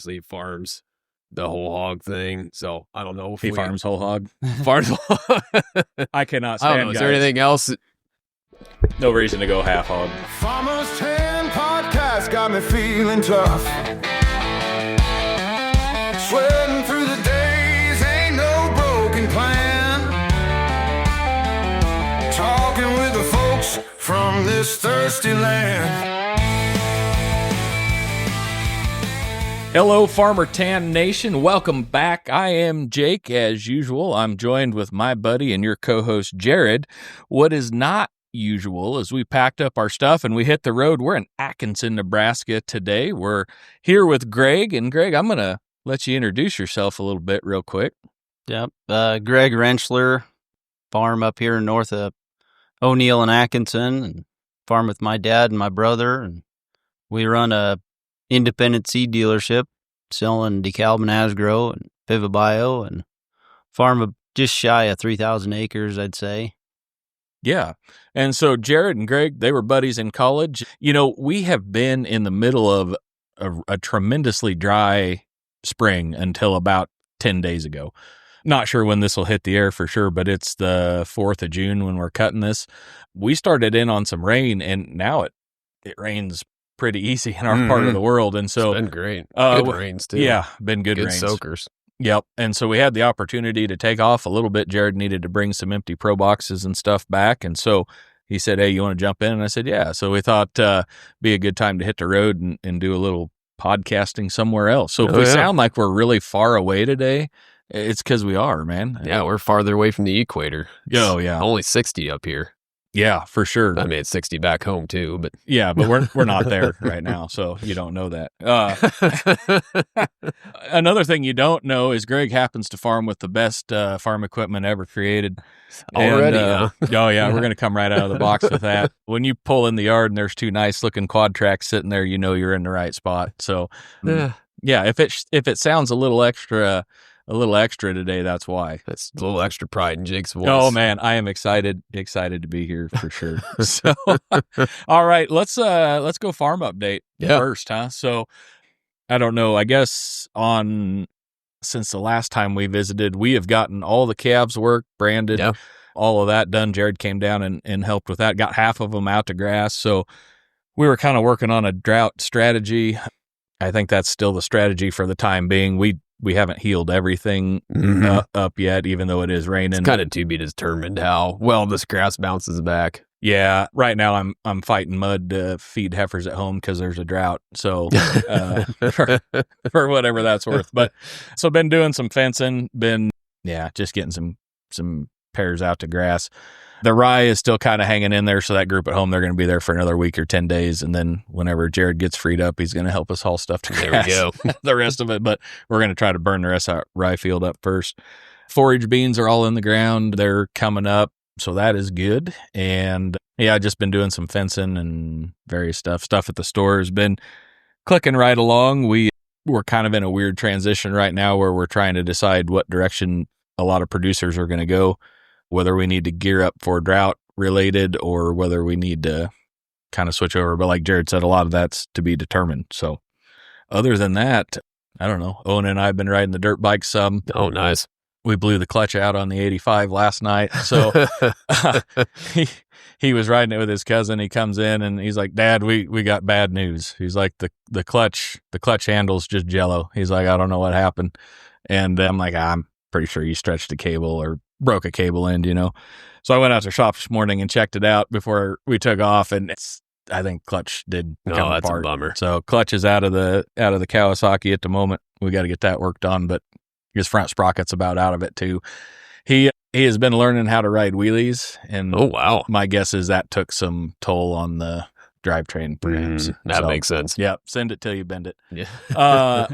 obviously farms the whole hog thing. So I don't know if he farms whole hog. Farms whole hog. I cannot I stand don't know. Is guys. there anything else? No reason to go half hog. Farmer's 10 podcast got me feeling tough. Sweating through the days, ain't no broken plan. Talking with the folks from this thirsty land. Hello, Farmer Tan Nation. Welcome back. I am Jake. As usual, I'm joined with my buddy and your co-host, Jared. What is not usual is we packed up our stuff and we hit the road. We're in Atkinson, Nebraska today. We're here with Greg. And Greg, I'm going to let you introduce yourself a little bit real quick. Yep. Greg Rentschler, farm up here north of O'Neill and Atkinson, and farm with my dad and my brother. And we run a independent seed dealership selling DeKalb and Asgrow and Pivot Bio, and farm of just shy of 3,000 acres, I'd say. Yeah. And so Jared and Greg, they were buddies in college. You know, we have been in the middle of a tremendously dry spring until about 10 days ago. Not sure when this will hit the air for sure, but it's the 4th of June when we're cutting this. We started in on some rain, and now it rains pretty easy in our part of the world. And so It's been great. Good rains too. Yeah, been good rains. Soakers. Yep. And so we had the opportunity to take off a little bit. Jared needed to bring some empty pro boxes and stuff back. And so he said, "Hey, you want to jump in?" And I said, "Yeah." So we thought be a good time to hit the road and do a little podcasting somewhere else. So if we sound like we're really far away today, it's because we are, man. Yeah, we're farther away from the equator. Oh, yeah. Only 60 up here. Yeah, for sure. I mean, it's 60 back home too, but yeah, but we're not there right now, so you don't know that. Another thing you don't know is Greg happens to farm with the best farm equipment ever created. Already, Oh yeah, we're going to come right out of the box with that. When you pull in the yard and there's two nice looking quad tracks sitting there, you know you're in the right spot. So yeah, if it sounds a little extra today, that's why. That's a little extra pride in Jake's voice. Oh man, I am excited to be here for sure. So, all right, let's go farm update first, huh? So, I don't know. I guess since the last time we visited, we have gotten all the calves work branded, all of that done. Jared came down and helped with that. Got half of them out to grass. So, we were kind of working on a drought strategy. I think that's still the strategy for the time being. We haven't healed everything up yet, even though it is raining. It's kind of to be determined how well this grass bounces back. Yeah, right now I'm fighting mud to feed heifers at home because there's a drought. So for whatever that's worth. But so been doing some fencing, just getting some pairs out to grass. The rye is still kind of hanging in there, so that group at home, they're going to be there for another week or 10 days, and then whenever Jared gets freed up, he's going to help us haul stuff to grass. There we go. The rest of it, but we're going to try to burn the rest of that rye field up first. Forage beans are all in the ground. They're coming up, so that is good. And yeah, I've just been doing some fencing and various stuff. Stuff at the store has been clicking right along. We're kind of in a weird transition right now where we're trying to decide what direction a lot of producers are going to go, whether we need to gear up for drought related or whether we need to kind of switch over. But like Jared said, a lot of that's to be determined. So other than that, I don't know. Owen and I have been riding the dirt bike some. Oh, nice. We blew the clutch out on the 85 last night. So he was riding it with his cousin. He comes in and he's like, "Dad, we got bad news." He's like, the clutch handle's just jello. He's like, "I don't know what happened." And I'm like, "I'm pretty sure you stretched a cable or broke a cable end, you know." So I went out to shop this morning and checked it out before we took off, and I think clutch did come that's apart. A bummer. So clutch is out of the Kawasaki at the moment. We got to get that worked on, but his front sprocket's about out of it too. He has been learning how to ride wheelies, and oh wow, my guess is that took some toll on the drivetrain perhaps. That makes sense. Yeah, send it till you bend it. Yeah.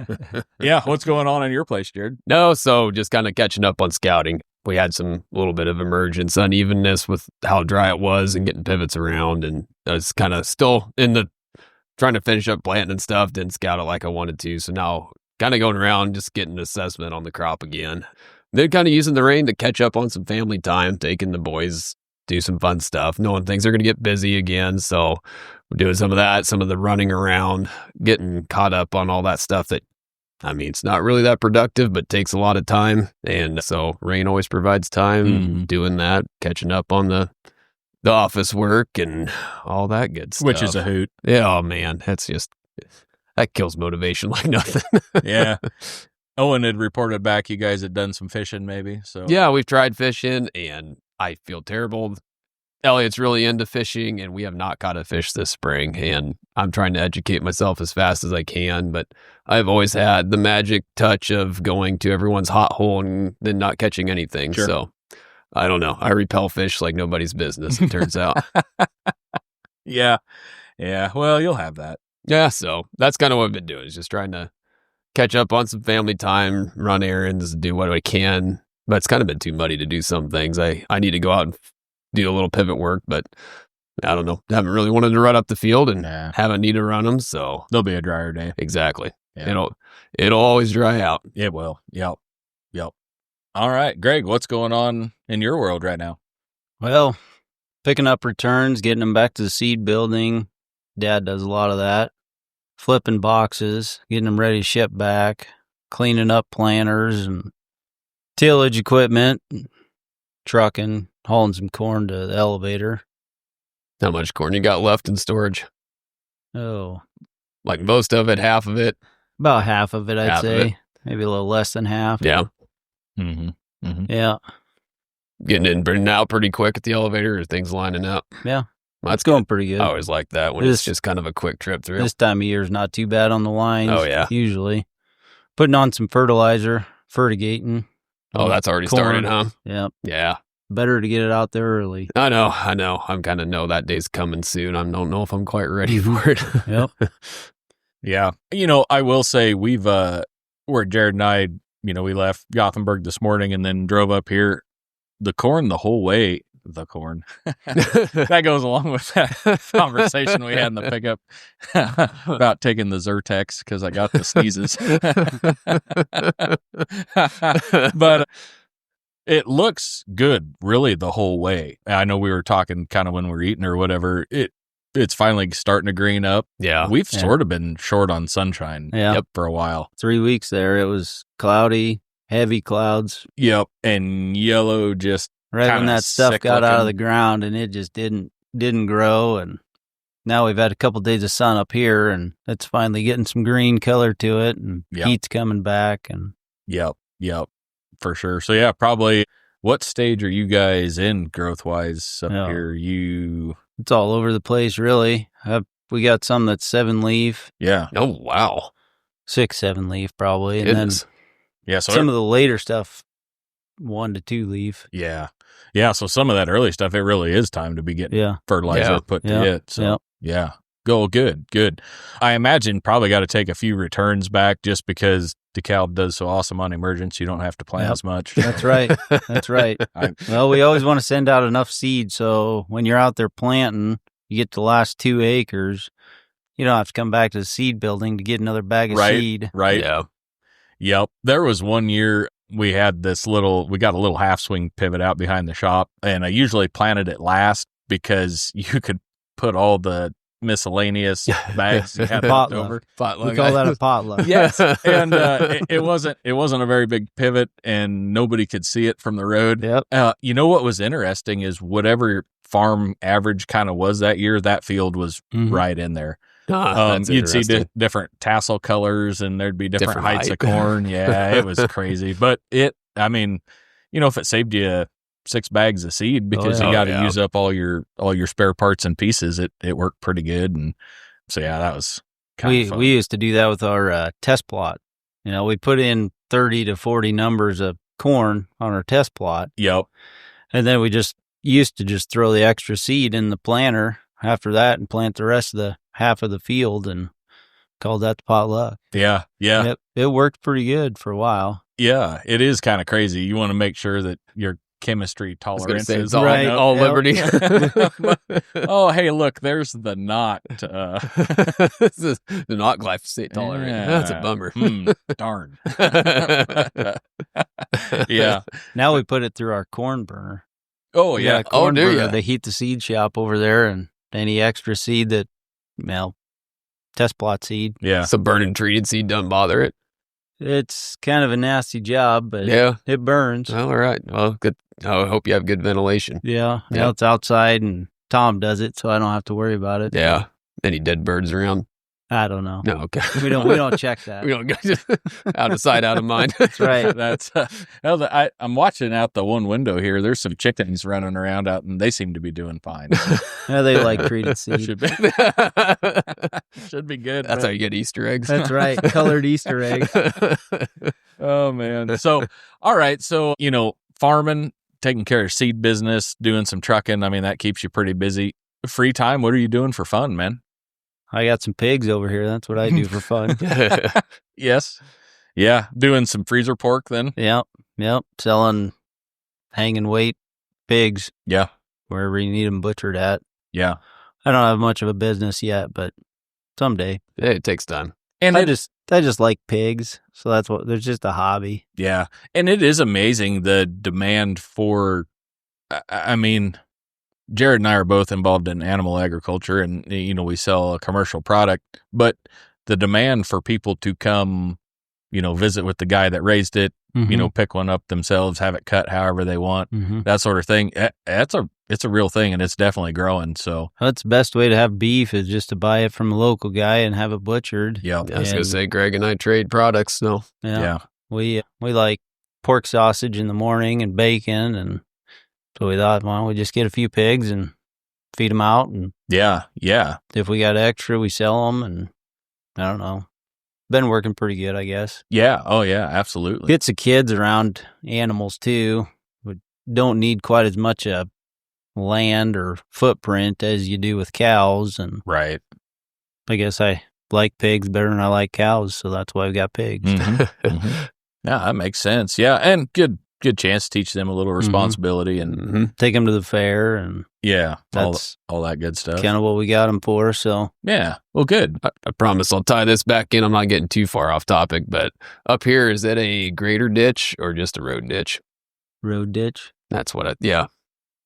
Yeah, what's going on in your place, Jared? No, so just kind of catching up on scouting. We had some little bit of emergence, unevenness with how dry it was and getting pivots around, and I was kind of still trying to finish up planting and stuff. Didn't scout it like I wanted to, so now kind of going around just getting an assessment on the crop again. Then kind of using the rain to catch up on some family time, taking the boys do some fun stuff, knowing things are going to get busy again. So we're doing some of that, some of the running around, getting caught up on all that stuff that I mean, it's not really that productive, but takes a lot of time. And so rain always provides time doing that, catching up on the office work and all that good stuff. Which is a hoot. Yeah, oh man, that kills motivation like nothing. Yeah. Owen had reported back you guys had done some fishing maybe. So Yeah, we've tried fishing and I feel terrible. Elliot's really into fishing and we have not caught a fish this spring, and I'm trying to educate myself as fast as I can, but I've always had the magic touch of going to everyone's hot hole and then not catching anything. Sure. So I don't know. I repel fish like nobody's business, it turns out. Yeah. Yeah. Well, you'll have that. Yeah, so that's kind of what I've been doing, is just trying to catch up on some family time, run errands, do what I can. But it's kind of been too muddy to do some things. I need to go out and do a little pivot work, but I don't know. I haven't really wanted to run up the field and haven't need to run them, so There'll be a drier day. exactly. Yeah. It'll always dry out. It will. Yep. All right, Greg, what's going on in your world right now? Well, picking up returns, getting them back to the seed building. Dad does a lot of that. Flipping boxes, getting them ready to ship back, cleaning up planters and tillage equipment, trucking, hauling some corn to the elevator. How much corn you got left in storage? Oh, Like most of it, half of it? about half of it, I'd Half of say. it. Maybe a little less than half. Yeah. Yeah. Getting in and out pretty quick at the elevator, or things lining up? Yeah. Well, that's It's going good. pretty good. I always like that when It it's is- just kind of a quick trip through. This time of year is not too bad on the lines. Oh, yeah. Usually. Putting on some fertilizer, fertigating. Oh, that's already corn. started, huh? Yeah. Yeah. Better to get it out there early. I know. I'm kind of know that day's coming soon. I don't know if I'm quite ready for it. Yep. Yeah. I will say we've, where Jared and I, we left Gothenburg this morning and then drove up here. The corn the whole way, that goes along with that conversation we had in the pickup about taking the Zyrtex because I got the sneezes. But it looks good really the whole way. I know we were talking kind of when we were eating or whatever. It's finally starting to green up. Yeah. We've sort of been short on sunshine for a while. 3 weeks there. It was cloudy, heavy clouds. Yep. And yellow just Right when kinda that stuff sick got out of looking. the ground, and it just didn't grow. And now we've had a couple days of sun up here, and it's finally getting some green color to it, and Yep. heat's coming back. And Yep, for sure. So yeah, probably. What stage are you guys in growth wise up Yeah. here? it's all over the place, really. We got some that's 7 leaf, Yeah, Oh, wow. 6, 7 leaf probably, and Goodness. yeah. So then some of the later stuff, 1 to 2 leaf. yeah. So some of that early stuff, it really is time to be getting Yeah. fertilizer Yeah. put to Yeah. it. So yeah, go good. I imagine probably got to take a few returns back just because DeKalb does so awesome on emergence. You don't have to plant Yep. as much. That's right. That's right. Well, we always want to send out enough seed, so when you're out there planting, you get the last 2 acres, you don't have to come back to the seed building to get another bag of seed. Right. Yeah. Yep. There was one year we had we got a little half swing pivot out behind the shop, and I usually planted it last because you could put all the miscellaneous bags you had left over. We call that a potluck. Yes. And it wasn't a very big pivot and nobody could see it from the road. Yep. You know what was interesting is whatever farm average kind of was that year, that field was Mhm. right in there. That's You'd see interesting. different tassel colors and there'd be different heights height. of corn. Yeah, it was crazy. But if it saved you 6 bags of seed because yeah. you got to Oh, yeah. use up all your spare parts and pieces, it worked pretty good. And so, yeah, that was kind of fun. We used to do that with our test plot. We put in 30 to 40 numbers of corn on our test plot, Yep. and then we just used to just throw the extra seed in the planter after that and plant the rest of the half of the field and called that the potluck. Yeah. Yep, it worked pretty good for a while. Yeah, it is kind of crazy. You want to make sure that your chemistry I was gonna tolerance say, is it's all, right. all Yep. liberty. Oh, hey, look, there's the knot. This is not glyphosate tolerant. That's a bummer. Darn. Yeah. Now we put it through our corn burner. Oh, We yeah. got a corn do burner. ya? They heat the seed shop over there, and any extra seed that, test plot seed. Yeah. So burning treated seed doesn't bother it. It's kind of a nasty job, but Yeah. it burns. Well, all right. Well, good. I hope you have good ventilation. Yeah. Yeah. Well, it's outside, and Tom does it, so I don't have to worry about it. Yeah. Any dead birds around? I don't know. No, okay. We don't check that. We don't go out of sight, out of mind. That's right. That's I'm watching out the one window here. There's some chickens running around out, and they seem to be doing fine. Yeah, they like treated seed. Should be good. That's how you get Easter eggs. That's right. Colored Easter eggs. Oh man. So all right. So farming, taking care of seed business, doing some trucking. I mean, that keeps you pretty busy. Free time, what are you doing for fun, man? I got some pigs over here. That's what I do for fun. Yes. Yeah. Doing some freezer pork then? Yep. Selling hanging weight pigs. Yeah. Wherever you need them butchered at. Yeah. I don't have much of a business yet, but someday. It takes time. And I just like pigs. So there's just a hobby. Yeah. And it is amazing the demand for, I mean, Jared and I are both involved in animal agriculture, and we sell a commercial product, but the demand for people to come, visit with the guy that raised it, pick one up themselves, have it cut however they want, that sort of thing. It's a real thing, and it's definitely growing. So that's the best way to have beef is just to buy it from a local guy and have it butchered. Yeah. I was going to say, Greg and I trade products. So Yeah. We like pork sausage in the morning and bacon, and so we thought, why don't we just get a few pigs and feed them out, and Yeah. if we got extra, we sell them, and I don't know. Been working pretty good, I guess. Yeah. Oh, yeah, absolutely. Gets the kids around animals, too. We don't need quite as much a land or footprint as you do with cows, and Right. I guess I like pigs better than I like cows, so that's why I've got pigs. Yeah, that makes sense. Yeah, and good chance to teach them a little responsibility and Take them to the fair, and yeah, that's all that good stuff. kind of what we got them for, so. Yeah, well, good. I promise I'll tie this back in. I'm not getting too far off topic, but up here, is it a grader ditch or just a road ditch? Road ditch. That's what yeah.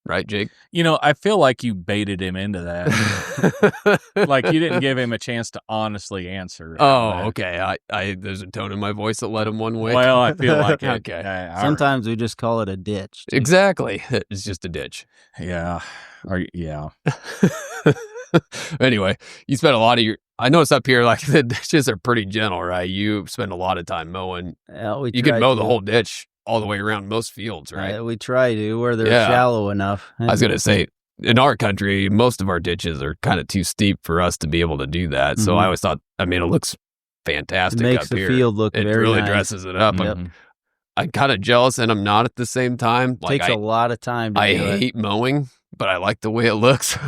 Right, Jake? I feel like you baited him into that. Like you didn't give him a chance to honestly answer. Oh, okay. I there's a tone in my voice that led him one way. Well, I feel like it. Okay. Sometimes we just call it a ditch. Exactly. It's just a ditch. Yeah. Yeah. Anyway, you spent a lot of I noticed up here, like, the ditches are pretty gentle, right? You spend a lot of time mowing. You can mow the whole ditch all the way around most fields, right? We try to, where they're Yeah. shallow enough. I was going to say, in our country, most of our ditches are kind of too steep for us to be able to do that. So I always thought, it looks fantastic It makes up the here. field look It very really nice. dresses it up. Yep. I'm kind of jealous, and I'm not at the same time. Like, Takes a lot of time to I do it. hate mowing, but I like the way it looks.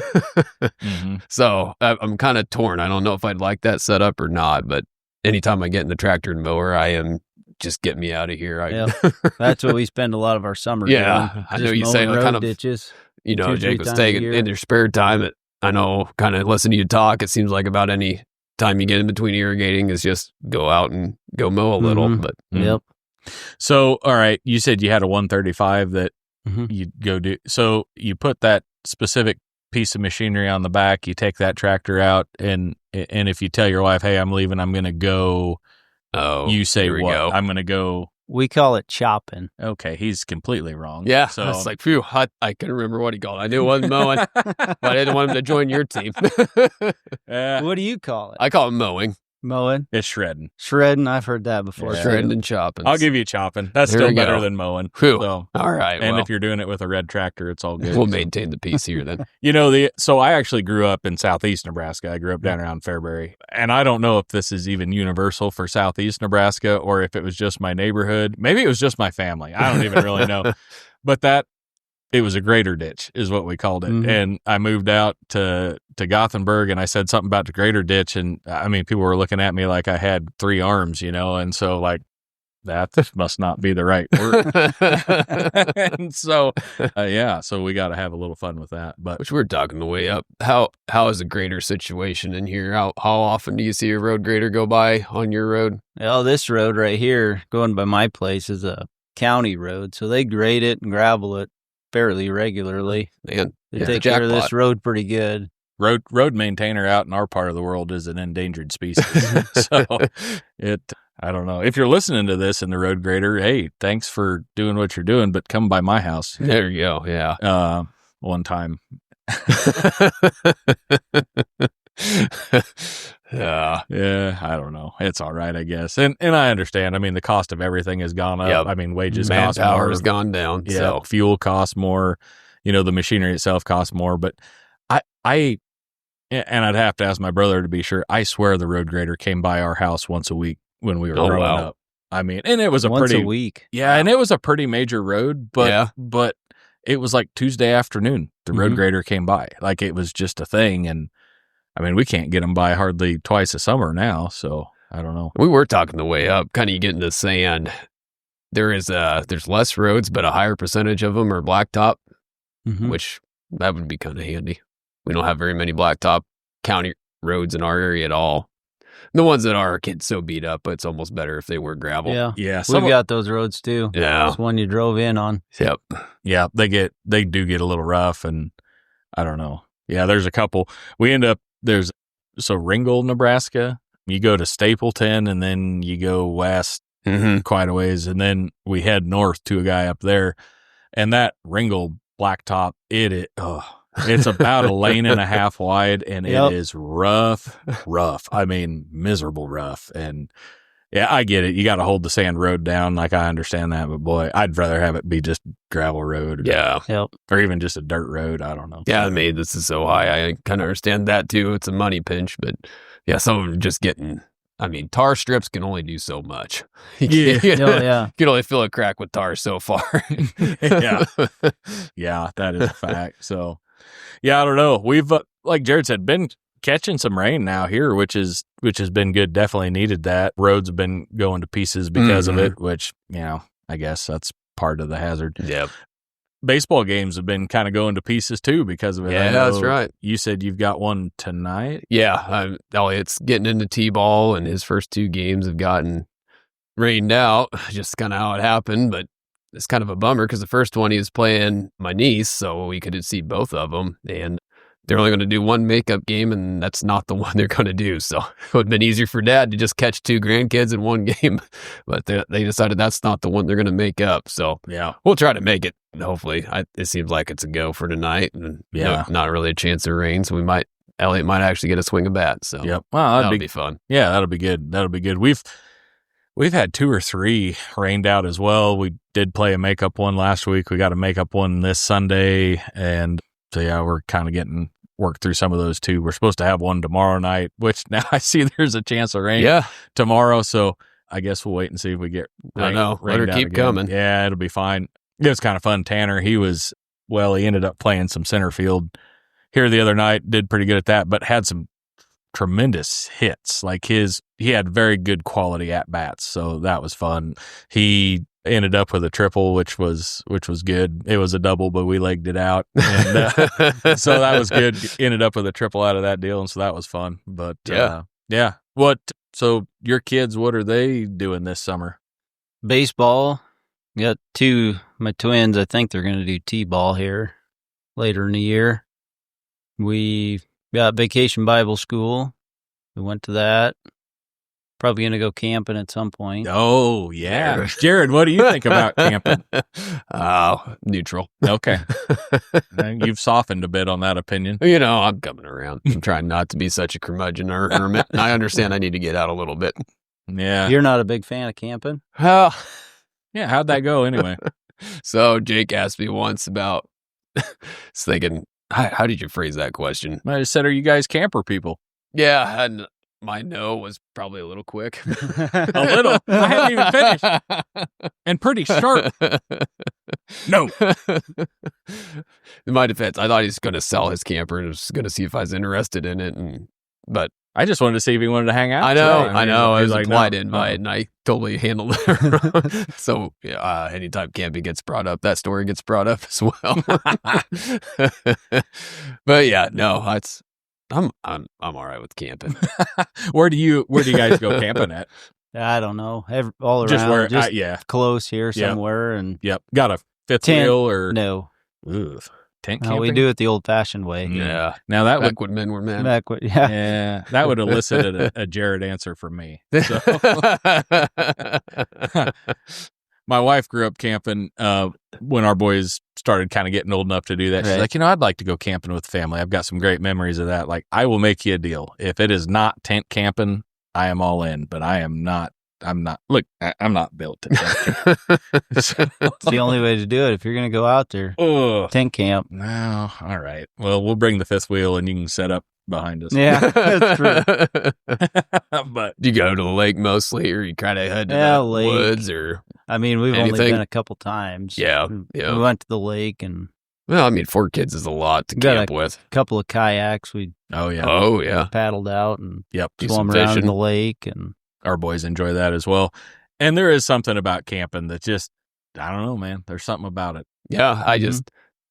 So I'm kind of torn. I don't know if I'd like that setup or not, but anytime I get in the tractor and mower, I am just get me out of here. Yep. That's what we spend a lot of our summer Yeah, doing. I know Just you say mowing kind road of- ditches. 2-3 Jake was times taking a year. in your spare time. I know, kind of listening to you talk, it seems like about any time you get in between irrigating is just go out and go mow a little. Mhm. But Yep. So, all right, you said you had a 135 that Mhm. you go do. So you put that specific piece of machinery on the back, you take that tractor out, and if you tell your wife, hey, I'm leaving, I'm going to go, you say here we what? go. I'm going to go. We call it chopping. Okay, he's completely wrong. Yeah, So I was like, phew, I couldn't remember what he called it. I knew it wasn't mowing, but I didn't want him to join your team. What do you call it? I call it mowing, Mowing? it's shredding. Shredding. I've heard that before. Yeah. shredding and chopping. I'll give you chopping. That's There still we better go. than mowing. Phew. So, All right, and well, if you're doing it with a red tractor, it's all good. we'll maintain the peace here then. So I actually grew up in southeast Nebraska. I grew up down around Fairbury. And I don't know if this is even universal for southeast Nebraska or if it was just my neighborhood. Maybe it was just my family. I don't even really know. But it was a grader ditch is what we called it. Mhm. And I moved out to Gothenburg and I said something about the grader ditch. And people were looking at me like I had 3 arms, and so like, that must not be the right word. And so, so we got to have a little fun with that. But Which we're talking the way up. How is a grader situation in here? How often do you see a road grader go by on your road? Well, this road right here, going by my place, is a county road, so they grade it and gravel it fairly regularly. Man, They yeah, take care of jackpot. this road pretty good. road maintainer out in our part of the world is an endangered species. So I don't know. If you're listening to this in the road grader, hey, thanks for doing what you're doing, but come by my house. There you go. Yeah. One time. Yeah, I don't know. It's all right, I guess. And I understand. I mean, the cost of everything has gone up. Yep. I mean, wages cost more. Manpower has gone down. Yeah, So fuel costs more. The machinery itself costs more. But and I'd have to ask my brother to be sure. I swear the road grader came by our house once a week when we were growing up. I mean, and it was once a week. Yeah, and it was a pretty major road, but it was like Tuesday afternoon. The road grader came by. Like it was just a thing. And I mean, we can't get them by hardly twice a summer now. So I don't know. we were talking the way up, kind of getting the sand. There's less roads, but a higher percentage of them are blacktop, which that would be kind of handy. We don't have very many blacktop county roads in our area at all. The ones that are getting so beat up, but it's almost better if they were gravel. Yeah. Yeah. We've got those roads too. Yeah. It's one you drove in on. Yep. Yeah, they do get a little rough, and I don't know. Yeah, there's a couple. We end up Ringgold, Nebraska. You go to Stapleton, and then you go west quite a ways, and then we head north to a guy up there, and that Ringgold blacktop, it's about a lane and a half wide, and it is rough. I mean, miserable rough. And yeah, I get it. You got to hold the sand road down. Like, I understand that, but boy, I'd rather have it be just gravel road. Or even just a dirt road. I don't know. Yeah, this is so high. I kind of understand that too. It's a money pinch, but yeah, some of them just getting. I mean, tar strips can only do so much. You can only fill a crack with tar so far. Yeah, that is a fact. So, yeah, I don't know. We've, like Jared said, been catching some rain now here, which has been good. Definitely needed that. Roads have been going to pieces because of it, which, I guess that's part of the hazard. Yep. Baseball games have been kind of going to pieces too because of it. Yeah, that's right. You said you've got one tonight? Yeah. Elliot's getting into T-ball, and his first two games have gotten rained out. Just kind of how it happened, but it's kind of a bummer because the first one he was playing my niece, so we could see both of them, and they're only going to do one makeup game, and that's not the one they're going to do. So it would have been easier for Dad to just catch two grandkids in one game, but they decided that's not the one they're going to make up. So yeah, we'll try to make it. Hopefully, it seems like it's a go for tonight, and not really a chance of rain. So Elliot might actually get a swing of bat. So yep, well, that'll be fun. Yeah, that'll be good. We've had 2 or 3 rained out as well. We did play a makeup one last week. We got a makeup one this Sunday, and so yeah, we're kind of worked through some of those too. We're supposed to have one tomorrow night, which now I see there's a chance of rain tomorrow. So I guess we'll wait and see if we get rain. I know. Let her keep coming. Yeah, it'll be fine. It was kind of fun. Tanner, he ended up playing some center field here the other night, did pretty good at that, but had some tremendous hits. Like he had very good quality at bats. So that was fun. He ended up with a triple, which was good. It was a double, but we legged it out. And, so that was good. Ended up with a triple out of that deal. And so that was fun. But yeah. So your kids, what are they doing this summer? Baseball. Got my twins. I think they're going to do T-ball here later in the year. We got Vacation Bible School. We went to that. Probably going to go camping at some point. Oh, yeah. Jared, what do you think about camping? Neutral. Okay. You've softened a bit on that opinion. I'm coming around. I'm trying not to be such a curmudgeon or hermit. I understand I need to get out a little bit. Yeah. You're not a big fan of camping? Well, yeah, how'd that go anyway? So Jake asked me once about, thinking, how did you phrase that question? I just said, are you guys camper people? Yeah, and my no was probably a little quick. A little? I haven't even finished. And pretty sharp. No. In my defense, I thought he was going to sell his camper and was going to see if I was interested in it. But I just wanted to see if he wanted to hang out. I know. It was like, implied invite, and I totally handled it. So anytime camping gets brought up, that story gets brought up as well. But yeah, no, I'm all right with camping. Where do you guys go camping at? I don't know. All around, just where, close here somewhere. And yep, got a fifth wheel or no? Ugh. tent No, camping? we do it the old-fashioned way. Yeah. Now that Back when men were men. yeah, that would elicit a Jared answer from me. So, my wife grew up camping when our boys started kind of getting old enough to do that. She's Right. like, I'd like to go camping with the family. I've got some great memories of that. Like, I will make you a deal. If it is not tent camping, I am all in, but I'm not built to tent camp. So- It's the only way to do it if you're going to go out there. Ugh. Tent camp. No, all right. Well, we'll bring the fifth wheel and you can set up behind us. Yeah, that's true. But Do you go to the lake mostly, or you kind of head to Yeah, the lake. woods, or? I mean, we've only Anything? been a couple times. Yeah, We yeah. went to the lake and Well, I mean, 4 kids is a lot to Got camp with. a couple of kayaks. We oh yeah, Oh yeah, paddled out and yep. Do swam some around in fishing. the lake. And Our boys enjoy that as well. And there is something about camping that just, I don't know, man. There's something about it. yeah.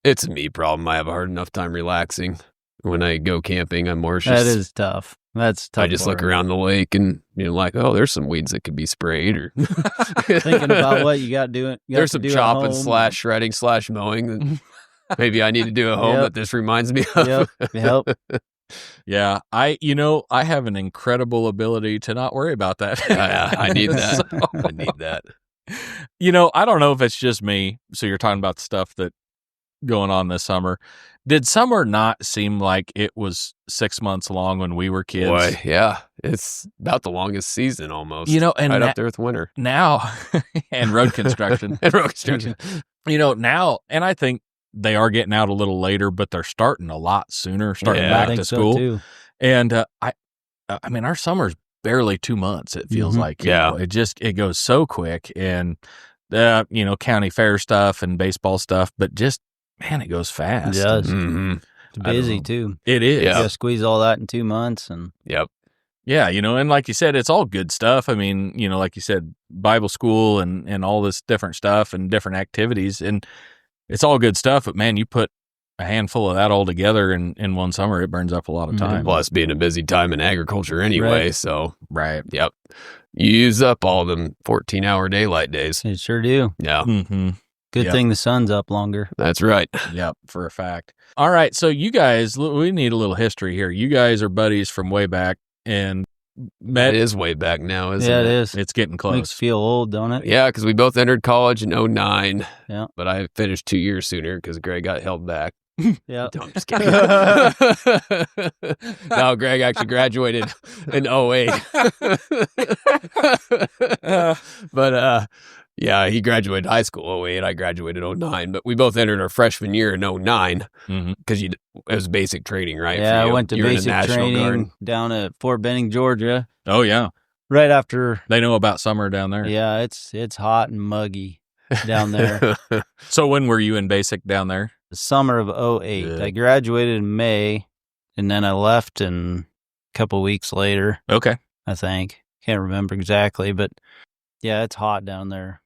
It's a me problem. I have a hard enough time relaxing when I go camping. I'm more that just. is tough. That's tough. I just look part. around the lake and like, oh, there's some weeds that could be sprayed, or Thinking about what you got doing. There's some chopping / shredding / mowing that maybe I need to do at home Yep. that this reminds me of. Yep. Yeah. I have an incredible ability to not worry about that. Yeah, I need that. So, I need that. I don't know if it's just me. So you're talking about the stuff that going on this summer. Did summer not seem like it was 6 months long when we were kids? Boy, yeah, it's about the longest season almost. And right up there with winter now and road construction. and road construction. Now, and I think they are getting out a little later, but they're starting a lot sooner, starting Yeah, I back think to so, school. too. And I mean, our summer's barely 2 months. It feels Mhm. like, Yeah. it goes so quick, and county fair stuff and baseball stuff, but just man, it goes fast. It does. Mm-hmm. It's I don't busy know. too. It is. You Yeah. gotta squeeze all that in 2 months, and Yep. Yeah, and like you said, it's all good stuff. I mean, like you said, Bible school and all this different stuff and different activities, and it's all good stuff. But man, you put a handful of that all together in one summer, it burns up a lot of Mhm. time. Plus, being a busy time in agriculture anyway, Right. so Right. yep, you use up all them 14-hour daylight days. it sure do. Yeah, Mm-hmm. Good Yep. thing the sun's up longer. that's right. Yep, for a fact. All right, so you guys, we need a little history here. You guys are buddies from way back, and met. It is way back now, isn't Yeah, it? it is. It's getting Makes close. you feel old, don't it? Yeah, because we both entered college in 2009. Yeah. But I finished 2 years sooner because Greg got held back. Yeah. No, I'm just kidding. No, Greg actually graduated in 2008. But yeah, he graduated high school 2008. I graduated 2009. But we both entered our freshman year in 2009 Mhm. because it was basic training, right? for Yeah, I you? went to You were in the basic National training Guard. down at Fort Benning, Georgia, Oh yeah, right after. they know about summer down there. Yeah, it's hot and muggy down there. So when were you in basic down there? The summer of 2008. Good. I graduated in May, and then I left a couple weeks later, Okay. I think. Can't remember exactly, but yeah, it's hot down there.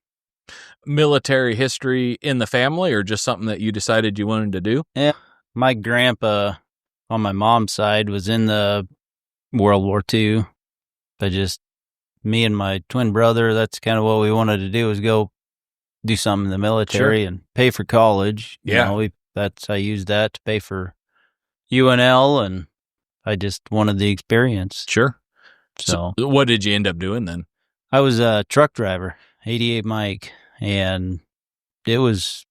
Military history in the family, or just something that you decided you wanted to do? My grandpa on my mom's side was in the World War II, but just me and my twin brother, that's kind of what we wanted to do, was go do something in the military and pay for college. Yeah. I used that to pay for UNL, and I just wanted the experience. Sure. So So what did you end up doing then? I was a truck driver, 88 Mike, and it was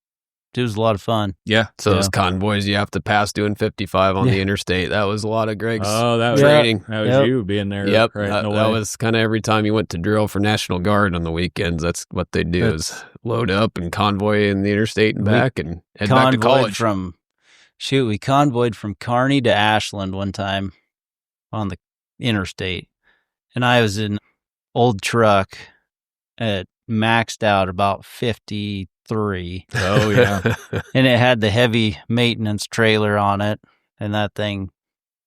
a lot of fun. Yeah. So those Yeah. convoys you have to pass doing 55 on Yeah. the interstate. That was a lot of Greg's Oh, that was training. That was Yep. you being there. Yep, Right. that, no that way. was kind of every time you went to drill for National Guard on the weekends. That's what they do is load up and convoy in the interstate and We back and head back to college. We convoyed from Kearney to Ashland one time on the interstate, and I was in an old truck at maxed out about 53, Oh yeah. and it had the heavy maintenance trailer on it, and that thing,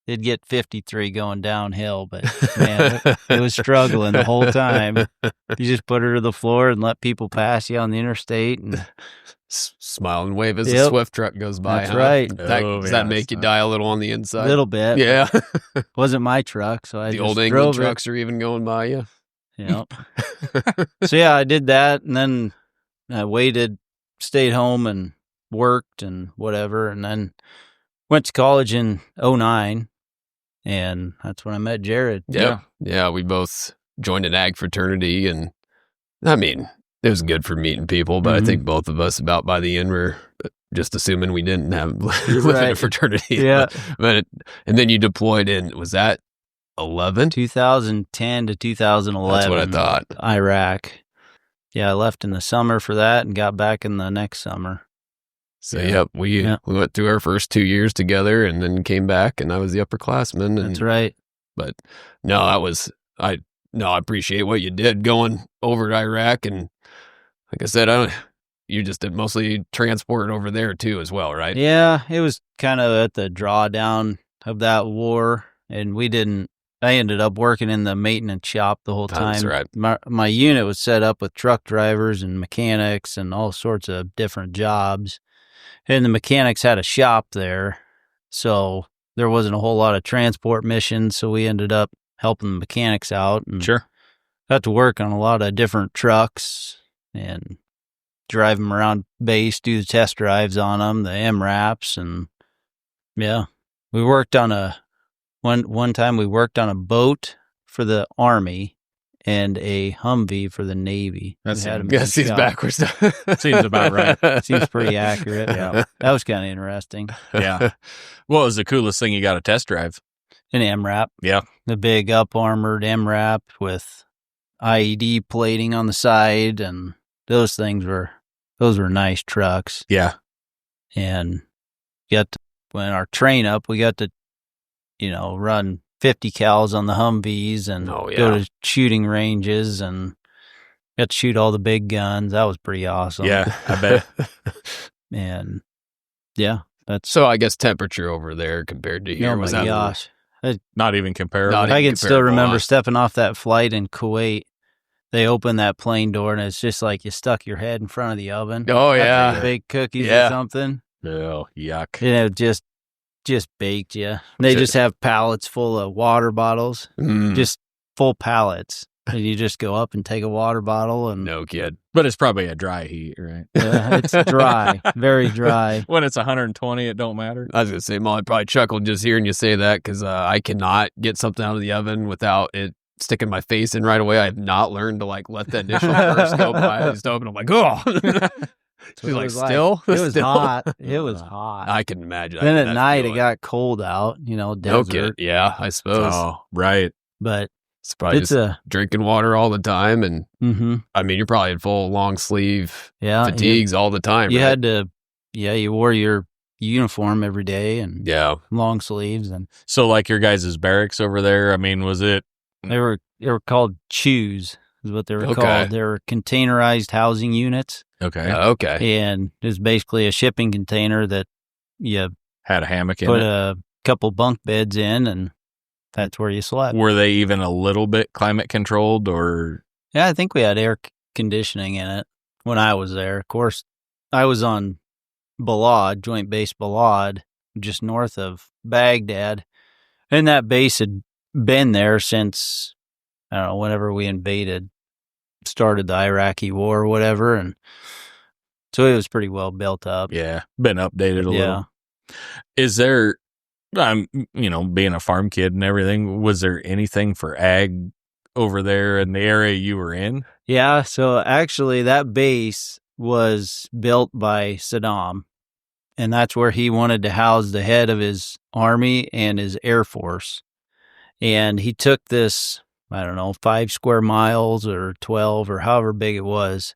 it'd get 53 going downhill, but man, it was struggling the whole time. You just put her to the floor and let people pass you on the interstate, and Smile and wave as the Yep. Swift truck goes by. That's huh? right. Oh, Does yeah, that make you die a little on the a inside? little bit. Yeah. Wasn't my truck, so I The just old drove England it. trucks are even going by you. Yep. So yeah, I did that, and then I waited, stayed home, and worked and whatever, and then went to college in 2009, and that's when I met Jared. Yeah, we both joined an ag fraternity, and I mean, it was good for meeting people, but I think both of us about by the end were just assuming we didn't have live in a fraternity. Yeah. And then you deployed in, was that 11? 2010 to 2011. That's what I thought. Iraq. Yeah, I left in the summer for that and got back in the next summer. So, we went through our first 2 years together and then came back, and I was the upperclassman. That's right. But no, I appreciate what you did going over to Iraq. And like I said, you just did mostly transport over there too as well, right? Yeah, it was kind of at the drawdown of that war, and I ended up working in the maintenance shop the whole time. That's right. My unit was set up with truck drivers and mechanics and all sorts of different jobs. And the mechanics had a shop there, so there wasn't a whole lot of transport missions, so we ended up helping the mechanics out. And got to work on a lot of different trucks and drive them around base, do the test drives on them, the MRAPs, and we worked on one time we worked on a boat for the Army and a Humvee for the Navy. Seems backwards. Seems about right. Seems pretty accurate. Yeah, that was kind of interesting. Yeah. What was the coolest thing you got to test drive? An MRAP. Yeah. The big up-armored MRAP with IED plating on the side, and those were nice trucks. Yeah. And when our train up, we got to, run 50 cals on the Humvees and go to shooting ranges and got to shoot all the big guns. That was pretty awesome. Yeah, I bet. And that's so. I guess temperature over there compared to here was gosh. Not even comparable. I can still remember stepping off that flight in Kuwait. They opened that plane door, and it's just like you stuck your head in front of the oven. Oh, yeah. After you bake cookies or something. Oh, yuck. Just baked you. They just have pallets full of water bottles, just full pallets. And you just go up and take a water bottle. And no kid. But it's probably a dry heat, right? Yeah, it's dry, very dry. When it's 120, it don't matter. I was going to say, Molly probably chuckled just hearing you say that because I cannot get something out of the oven without it sticking my face in right away. I have not learned to let the initial burst go by. I just open. I'm like, oh. She's like, still? It was hot. It was hot. I can imagine. Then at night, it got cold out, desert. Okay. Yeah, I suppose. Oh, right. But it's probably drinking water all the time. And I mean, you're probably in full long sleeve fatigues all the time. You had to, you wore your uniform every day and long sleeves. And so like your guys' barracks over there, I mean, was it? They were called CHUs is what they were called. They were containerized housing units. Okay. Okay. And it was basically a shipping container that you had a hammock in put it. a couple bunk beds in, and that's where you slept. Were they even a little bit climate controlled, or? Yeah, I think we had air conditioning in it when I was there. Of course, I was on Balad, Joint Base Balad, just north of Baghdad. And that base had been there since, I don't know, whenever we started the Iraqi war or whatever. And so it was pretty well built up. Yeah, been updated a little. Is there, being a farm kid and everything, was there anything for ag over there in the area you were in? Yeah, so actually that base was built by Saddam, and that's where he wanted to house the head of his army and his air force. And he took this, 5 square miles or 12 or however big it was,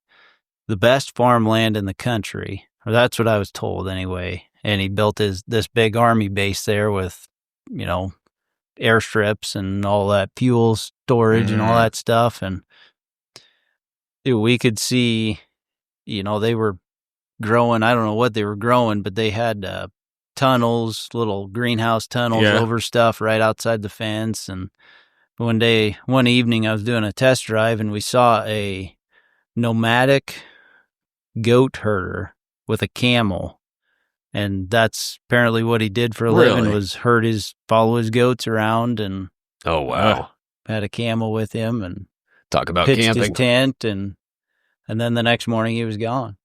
the best farmland in the country, or that's what I was told anyway. And he built this big army base there with, airstrips and all that fuel storage and all that stuff. And we could see, they were growing, I don't know what they were growing, but they had tunnels, little greenhouse tunnels over stuff right outside the fence. And one evening I was doing a test drive and we saw a nomadic goat herder with a camel. And that's apparently what he did for a living, was follow his goats around. And oh, wow. Had a camel with him and talk about pitched camping. his tent. And then the next morning he was gone.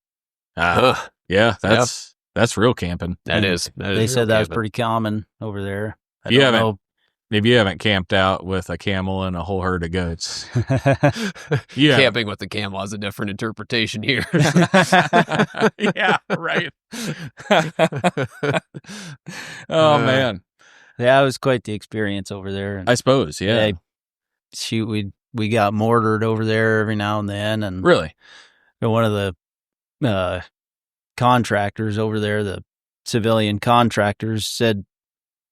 Yeah, that's That's real camping. That is. They said that was pretty common over there. I You don't haven't- know. If you haven't camped out with a camel and a whole herd of goats, yeah, Camping with the camel has a different interpretation here. yeah, right. Oh man, Yeah, it was quite the experience over there. And I suppose, yeah. shoot, we got mortared over there every now and then, and Really? one of the contractors over there, the civilian contractors, said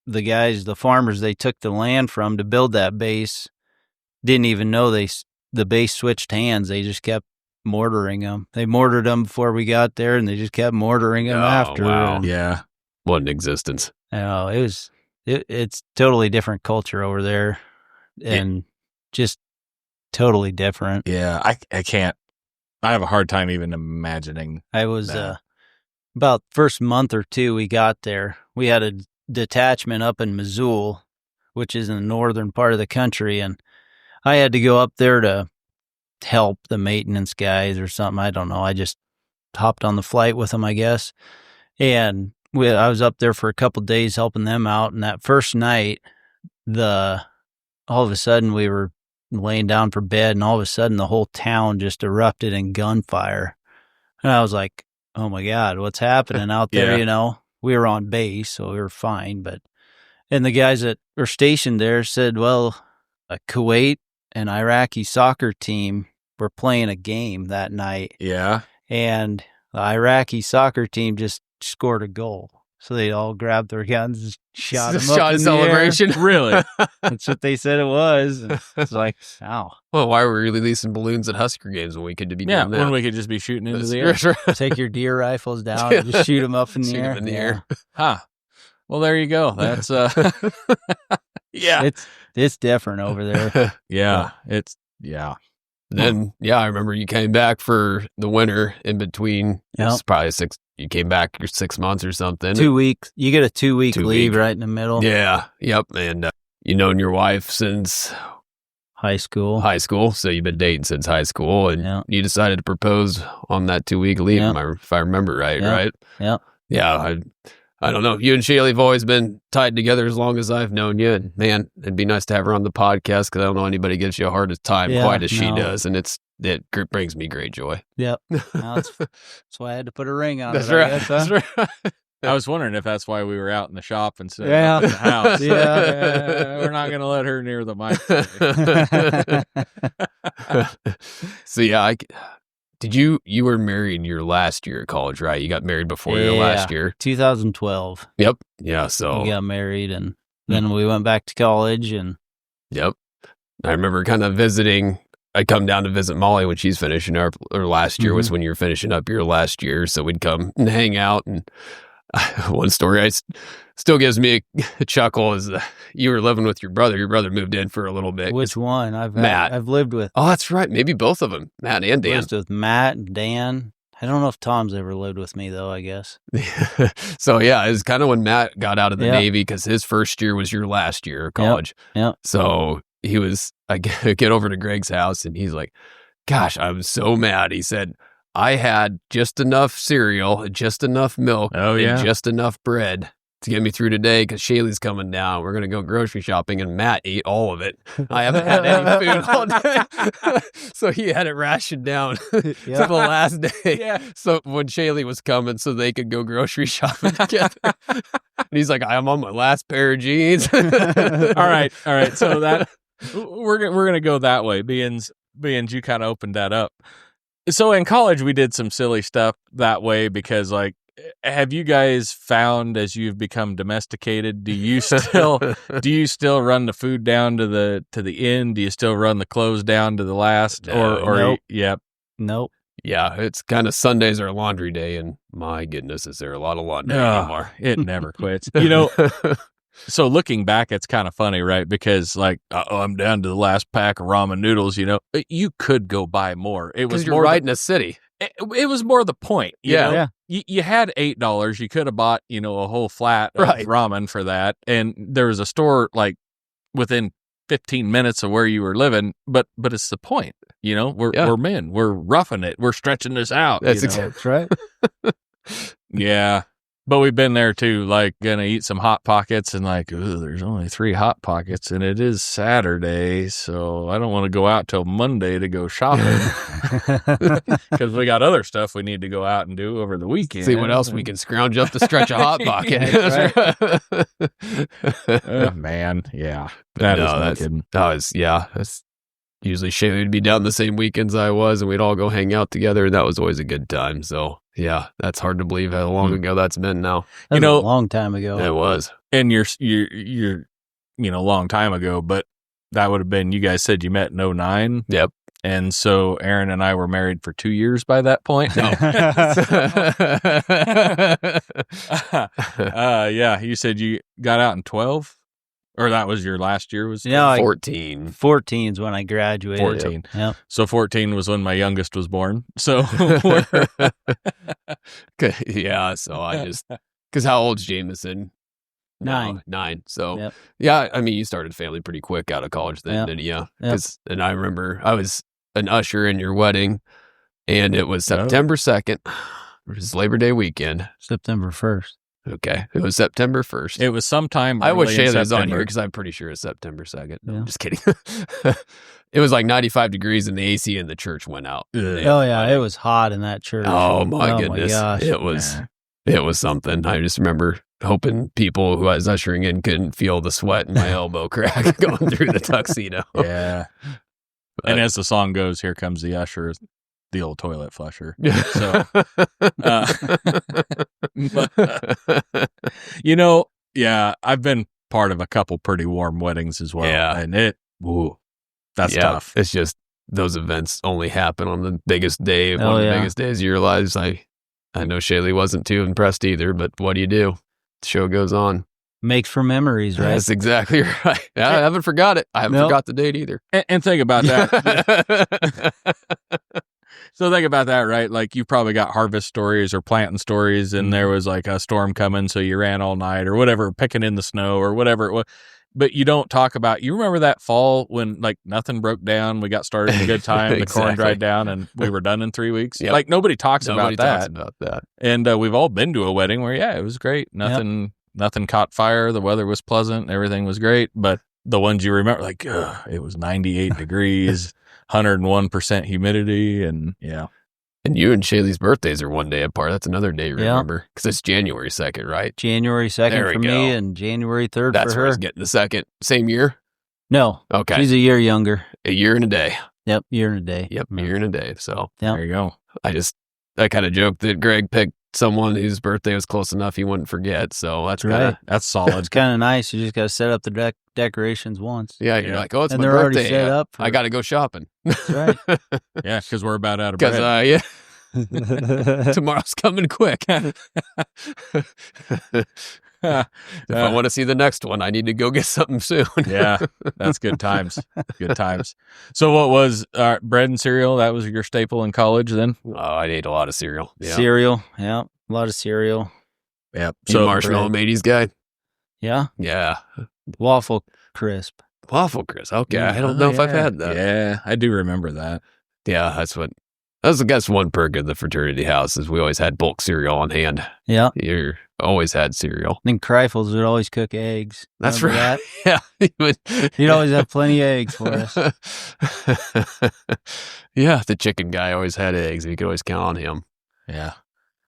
the farmers they took the land from to build that base didn't even know the base switched hands. They just kept mortaring them. They mortared them before we got there, and they just kept mortaring them after. Wow. And, Yeah. What an existence. it's totally different culture over there, and just totally different. Yeah, I can't. I have a hard time even imagining. I was that. about first month or two we got there. We had a detachment up in Missoula, which is in the northern part of the country, and I had to go up there to help the maintenance guys or something. I don't know. I just hopped on the flight with them, I guess. And I was up there for a couple of days helping them out. And that first night, all of a sudden we were laying down for bed, and all of a sudden the whole town just erupted in gunfire. And I was like, oh my God, what's happening out there? Yeah. You know, we were on base, so we were fine. And the guys that were stationed there said, well, a Kuwait and Iraqi soccer team were playing a game that night, Yeah. and the Iraqi soccer team just scored a goal. So they all grabbed their guns and shot them up in the celebration. Really? air. That's what they said it was. And it's like, ow, Well, why were we releasing balloons at Husker games when we could be Yeah. doing that? When we could just be shooting into That's the air. true. take your deer rifles down and just shoot them up in the Shoot 'em air. in the air. Huh. Well, there you go. That's yeah. It's different over there. Yeah. It's yeah. Then, I remember you came back for the winter in between. Yep. It's probably you came back 6 months or something. 2 weeks. You get a 2-week 2 leave week. right in the middle. Yeah. Yep. And you known your wife since High school. high school. So you've been dating since high school, and Yeah. you decided to propose on that 2-week leave, Yeah. if I remember right, Yeah. right? Yeah. Yeah. I don't know. You and Shaylee have always been tied together as long as I've known you. And man, it'd be nice to have her on the podcast, because I don't know anybody gives you a hard time Yeah, quite as she no. does. And it brings me great joy. Yep. Now that's why I had to put a ring on That's it. I right. guess, huh? That's right. I was wondering if that's why we were out in the shop instead Yeah. of out in the house. Yeah. We're not going to let her near the mic today. So you were married your last year of college, right? You got married before your last year. 2012. Yep. Yeah. So We got married, and then we went back to college, and yep. I remember kind of visiting. I'd come down to visit Molly when she's finishing up. Or last year was when you were finishing up your last year. So we'd come and hang out. And one story still gives me a chuckle is you were living with your brother. Your brother moved in for a little bit. which one? Matt. I've lived with. Oh, that's right. Maybe both of them, Matt and Dan. Lived with Matt and Dan. I don't know if Tom's ever lived with me though. I guess. So it was kind of when Matt got out of the Yeah. Navy, because his first year was your last year of college. Yeah. So I get over to Greg's house, and he's like, gosh, I'm so mad. He said, I had just enough cereal, just enough milk, Oh, yeah. and just enough bread to get me through today, because Shaylee's coming down. We're going to go grocery shopping, and Matt ate all of it. I haven't had any food all day. So he had it rationed down to the last day. Yeah. So when Shaylee was coming, so they could go grocery shopping together. And he's like, I'm on my last pair of jeans. All right. So that we're gonna go that way, being you kind of opened that up. So in college, we did some silly stuff that way, because have you guys found, as you've become domesticated, do you still run the food down to the end? Do you still run the clothes down to the last? No. Nope. Yep. Nope. Yeah, it's kind of Sundays are laundry day, and my goodness, is there a lot of laundry anymore? It never quits. So looking back, it's kind of funny, right? Because I'm down to the last pack of ramen noodles. You could go buy more. It was Because you're more right in a city. It was more the point. You Yeah. know? Yeah. You had $8. You could have bought, a whole flat of Right. ramen for that. And there was a store within 15 minutes of where you were living, but it's the point. We're men. We're roughing it. We're stretching this out. That's That's right. Yeah. But we've been there too, like gonna eat some Hot Pockets and like, ooh, there's only 3 Hot Pockets and it is Saturday, so I don't want to go out till Monday to go shopping because we got other stuff we need to go out and do over the weekend. See what else we can scrounge up to stretch a Hot Pocket. Man, yeah. That's usually Shaylee would be down the same weekends I was, and we'd all go hang out together, and that was always a good time. So yeah, that's hard to believe how long ago that's been now. That was a long time ago. It was. And you're long time ago, but that would have been, you guys said you met in 2009. Yep. And so Aaron and I were married for 2 years by that point. No. Yeah, you said you got out in 12? Or that was your last year? Was 14. 14 is when I graduated. 14. Yep. So 14 was when my youngest was born. So yeah, so I just, because how old's Jameson? 9. 9. So Yep. yeah, I mean, you started family pretty quick out of college then, didn't you? And I remember I was an usher in your wedding, and it was September 2nd, which is Labor Day weekend. September 1st. Okay. It was September 1st. it was sometime. I wish early in Shayla was on September. here because I'm pretty sure it's September 2nd. No, Yeah. I'm just kidding. It was like 95 degrees and the AC in the church went out. Oh, yeah. It was hot in that church. Oh, my goodness. gosh. It was something. I just remember hoping people who I was ushering in couldn't feel the sweat in my elbow crack going through the tuxedo. Yeah. And as the song goes, here comes the usher, the old toilet flusher. So, yeah, I've been part of a couple pretty warm weddings as well. Yeah. And that's tough. It's just those events only happen on the biggest day, one of the biggest days of your lives. I know Shaylee wasn't too impressed either, but what do you do? The show goes on. Makes for memories, right? That's exactly right. I haven't forgot it. I haven't forgot the date either. And think about that. So think about that, right? Like you probably got harvest stories or planting stories, and there was like a storm coming, so you ran all night or whatever, picking in the snow or whatever it was. But you don't talk about, you remember that fall when like nothing broke down, we got started in a good time, the corn dried down, and we were done in 3 weeks? Yep. Like nobody talks Nobody about talks about that. And we've all been to a wedding where, it was great. Nothing caught fire. The weather was pleasant. Everything was great. But the ones you remember, like, it was 98 degrees, 101% humidity. And And you and Shaylee's birthdays are one day apart. That's another day you remember. Because it's January 2nd, right? January 2nd There we for go. me and January 3rd That's for where her. he's getting the second. Same year? No. Okay. She's a year younger. A year and a day. Yep, year and a day. Yep, a year and a day. So Yep. there you go. I kind of joked that Greg picked someone whose birthday was close enough he wouldn't forget. So that's Right. kinda, That's solid. It's kind of nice. You just got to set up the decorations once. yeah, you're Yeah. like, oh, it's And my they're already birthday. set up I for- got to go shopping. That's right. Yeah, because we're about out of bread. Because tomorrow's coming quick. If I want to see the next one, I need to go get something soon. Yeah, that's good times. Good times. So what was bread and cereal? That was your staple in college then? Oh, I ate a lot of cereal. Yeah. Cereal. Yeah, a lot of cereal. Yep. You So Marshmallow Mateys guy? Yeah, Yeah. waffle crisp. Waffle Chris. Okay. I don't know if I've had that. Yeah, I do remember that. Yeah, that's one perk of the fraternity house is we always had bulk cereal on hand. Yeah. You always had cereal. Then Kreifels would always cook eggs. That's Remember right. that? Yeah. He'd always have plenty of eggs for us. Yeah, the chicken guy always had eggs. You could always count on him. Yeah.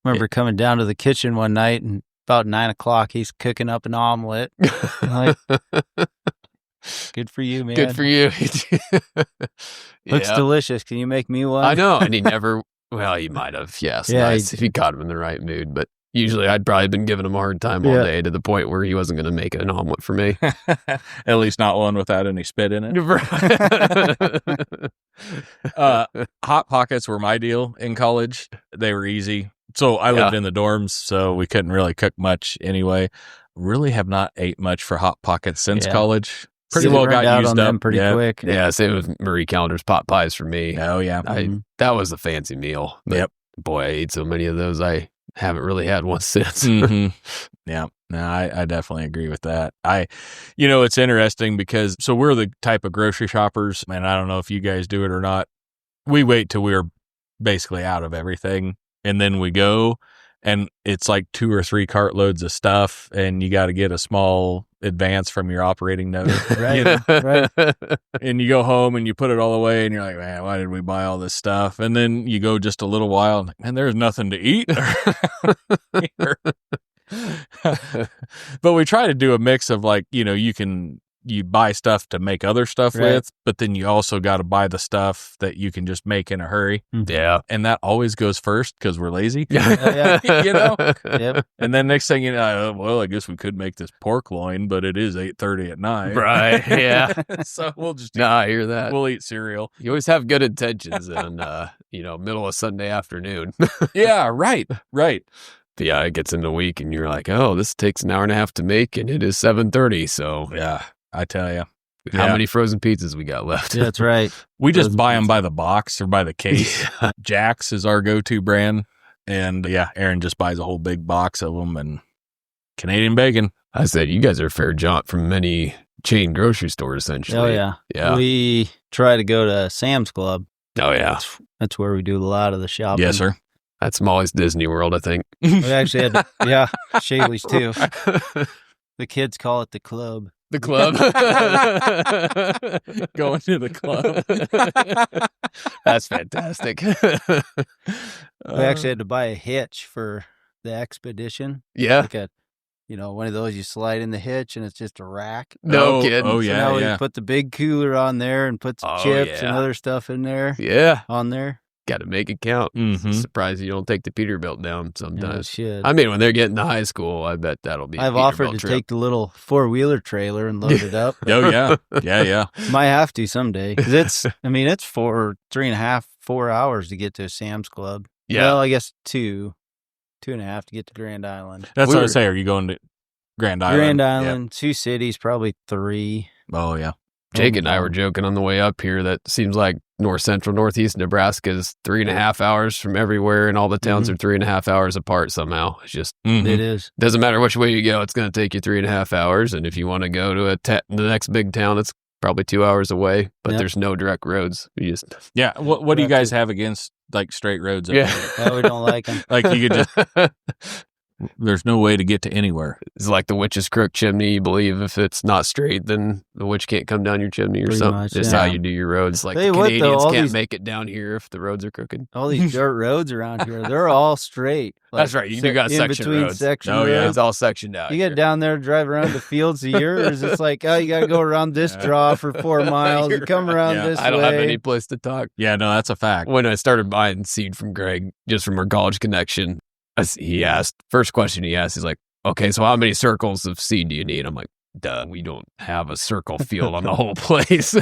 Remember coming down to the kitchen one night and about 9:00, he's cooking up an omelet. Like, good for you, man. Good for you. Looks Yeah. delicious. Can you make me one? I know. And he never, well, he might have. Yes. Yeah, Nice if he caught him in the right mood. But usually I'd probably been giving him a hard time all Yeah. day to the point where he wasn't going to make an omelet for me. At least not one without any spit in it. Hot Pockets were my deal in college. They were easy. So I lived in the dorms, so we couldn't really cook much anyway. Really have not ate much for Hot Pockets since Yeah. college. Pretty They well burned got out used on up. them pretty Yeah. quick. Yeah, same with Marie Callender's pot pies for me. Oh, yeah. That was a fancy meal. But Yep. Boy, I ate so many of those. I haven't really had one since. Mhm. Yeah. No, I definitely agree with that. It's interesting because, so we're the type of grocery shoppers, and I don't know if you guys do it or not. We wait till we're basically out of everything, and then we go. and it's like 2 or 3 cartloads of stuff, and you got to get a small advance from your operating note. Right. Right. And you go home and you put it all away, and you're like, man, why did we buy all this stuff? And then you go just a little while, and like, man, there's nothing to eat. But we try to do a mix of like, you buy stuff to make other stuff with, but then you also got to buy the stuff that you can just make in a hurry. Yeah. And that always goes first because we're lazy. Yeah. Yep. And then next thing you know, well, I guess we could make this pork loin, but it is 8:30 at night. Right. Yeah. So we'll just I hear that. we'll eat cereal. You always have good intentions in, middle of Sunday afternoon. Yeah, right. But yeah, it gets in the week and you're like, oh, this takes an hour and a half to make and it is 7:30. So Yeah, I tell you. how many frozen pizzas we got left? Yeah, that's right. We just buy them by the box or by the case. Jack's is our go-to brand. And yeah, Aaron just buys a whole big box of them and Canadian bacon. I said, you guys are a fair jaunt from many chain grocery stores, essentially. Oh, yeah. Yeah. We try to go to Sam's Club. Oh, yeah. That's where we do a lot of the shopping. Yes, sir. That's Molly's Disney World, I think. We actually had Shaylee's too. The kids call it the club. The club. Going to the club. That's fantastic. We actually had to buy a hitch for the expedition. Yeah. Like one of those you slide in the hitch and it's just a rack. No kidding. Oh, So yeah, now yeah. we put the big cooler on there and put some chips and other stuff in there. Yeah. On there. Got to make it count. Mhm. Surprised you don't take the Peterbilt down Yeah, sometimes. shit. I mean, when they're getting to high school, I bet that'll be a I've offered Peterbilt to trip. take the little 4-wheeler trailer and load it up. Oh, yeah. Yeah. Might have to someday. 'Cause it's 3.5, 4 hours to get to Sam's Club. Yeah. Well, I guess 2.5 to get to Grand Island. That's what I say. Are you going to Grand Island? Grand Yep. Island, 2 cities, probably 3. Oh, yeah. Jake and I were joking on the way up here that seems like north central, northeast Nebraska is 3.5 hours from everywhere, and all the towns are 3.5 hours apart somehow. It's just Mhm. It is. doesn't matter which way you go, it's going to take you 3.5 hours. And if you want to go to the next big town, it's probably 2 hours away, but Yep. there's no direct roads. You just Yeah. What do you guys have against like straight roads? up yeah. there? We don't like them. Like you could just, there's no way to get to anywhere. It's like the witch's crook chimney. You believe if it's not straight, then the witch can't come down your chimney or Pretty something. much, Just yeah. how you do your roads. Like Tell the you what, though, Canadians all can't these- make it down here if the roads are crooked. All these dirt roads around here, they're all straight. That's right. You do got in section between roads. section Oh, yeah. roads. It's all sectioned out. You get here. down there, drive around the fields of yours. It's like, you got to go around this draw for 4 miles. You You're come around right. this I don't way. have any place to talk. Yeah, no, that's a fact. When I started buying seed from Greg, just from our college connection, he asked, first question he asked, he's like, okay, so how many circles of seed do you need? I'm like, duh, we don't have a circle field on the whole place.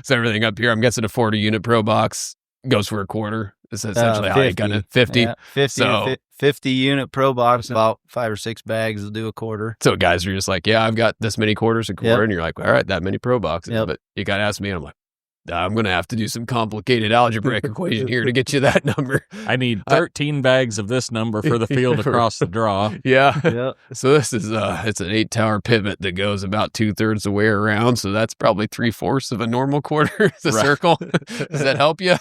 So everything up here, I'm guessing a 40 unit pro box goes for a quarter. It's essentially how you got it. 50. Yeah, 50, So- 50 unit pro box, about 5 or 6 bags will do a quarter. So guys are just like, yeah, I've got this many quarters a quarter. Yep. And you're like, all right, that many pro boxes. Yep. But you got to ask me. And I'm like, I'm going to have to do some complicated algebraic equation here to get you that number. I need 13 bags of this number for the field across the draw. Yeah. Yeah. So this is it's an 8-tower pivot that goes about 2/3 the way around. So that's probably 3/4 of a normal quarter. The Right. circle. Does that help you?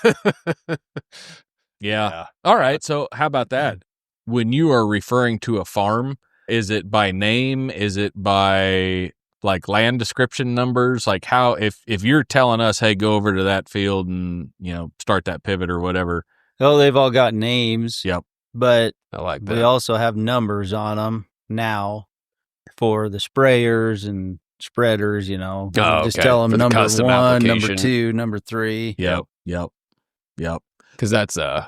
Yeah. All right. So how about that? When you are referring to a farm, is it by name? Is it by like land description numbers? Like how, if you're telling us, hey, go over to that field and, start that pivot or whatever. Oh, they've all got names. Yep. But I like that. we also have numbers on them now for the sprayers and spreaders, Oh, just okay. tell them For the number custom 1, number application. 2, number 3. Yep. Because that's I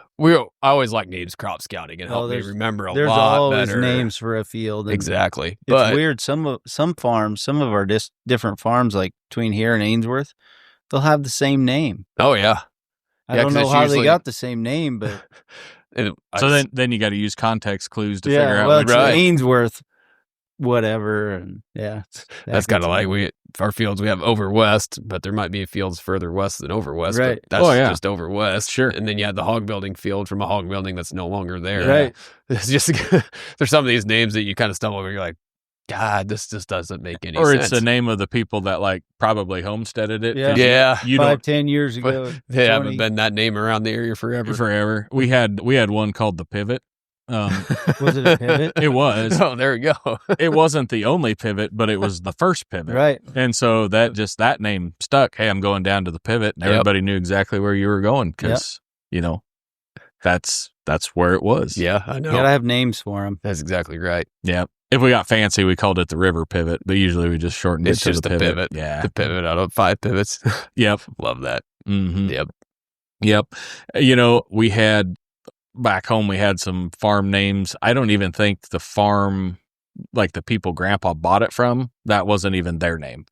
always like names crop scouting and help me remember a There's lot always better. names for a field. And Exactly. It's But weird. Some farms, some of our different farms, like between here and Ainsworth, they'll have the same name. oh yeah. I Yeah, don't 'cause know it's how usually- they got the same name, but And So then you got to use context clues to figure out. well, which it's Right. Ainsworth, whatever, and that's kind of like our fields we have over west, but there might be fields further west than over west. Right. But that's Oh, yeah. just over west. Sure. And then you have the hog building field from a hog building that's no longer there. Right. It's just there's some of these names that you kind of stumble over. You're like, God, this just doesn't make any or sense. it's the name of the people that like probably homesteaded it. Yeah. 'Cause Yeah. You 5-10 years ago. They haven't 20. been that name around the area forever. forever. We had one called the Pivot. Was it a pivot? It was. Oh, there we go. It wasn't the only pivot, but it was the first pivot. Right. And so that name stuck. Hey, I'm going down to the pivot, and everybody knew exactly where you were going because, that's where it was. Yeah, I know. You gotta have names for them. That's exactly right. Yeah. If we got fancy, we called it the river pivot, but usually we just shortened It's it to just the a pivot. Yeah. The pivot out of 5 pivots. Yep. Love that. Mm-hmm. Yep. Yep. We had back home, we had some farm names. I don't even think the farm, like the people Grandpa bought it from, that wasn't even their name.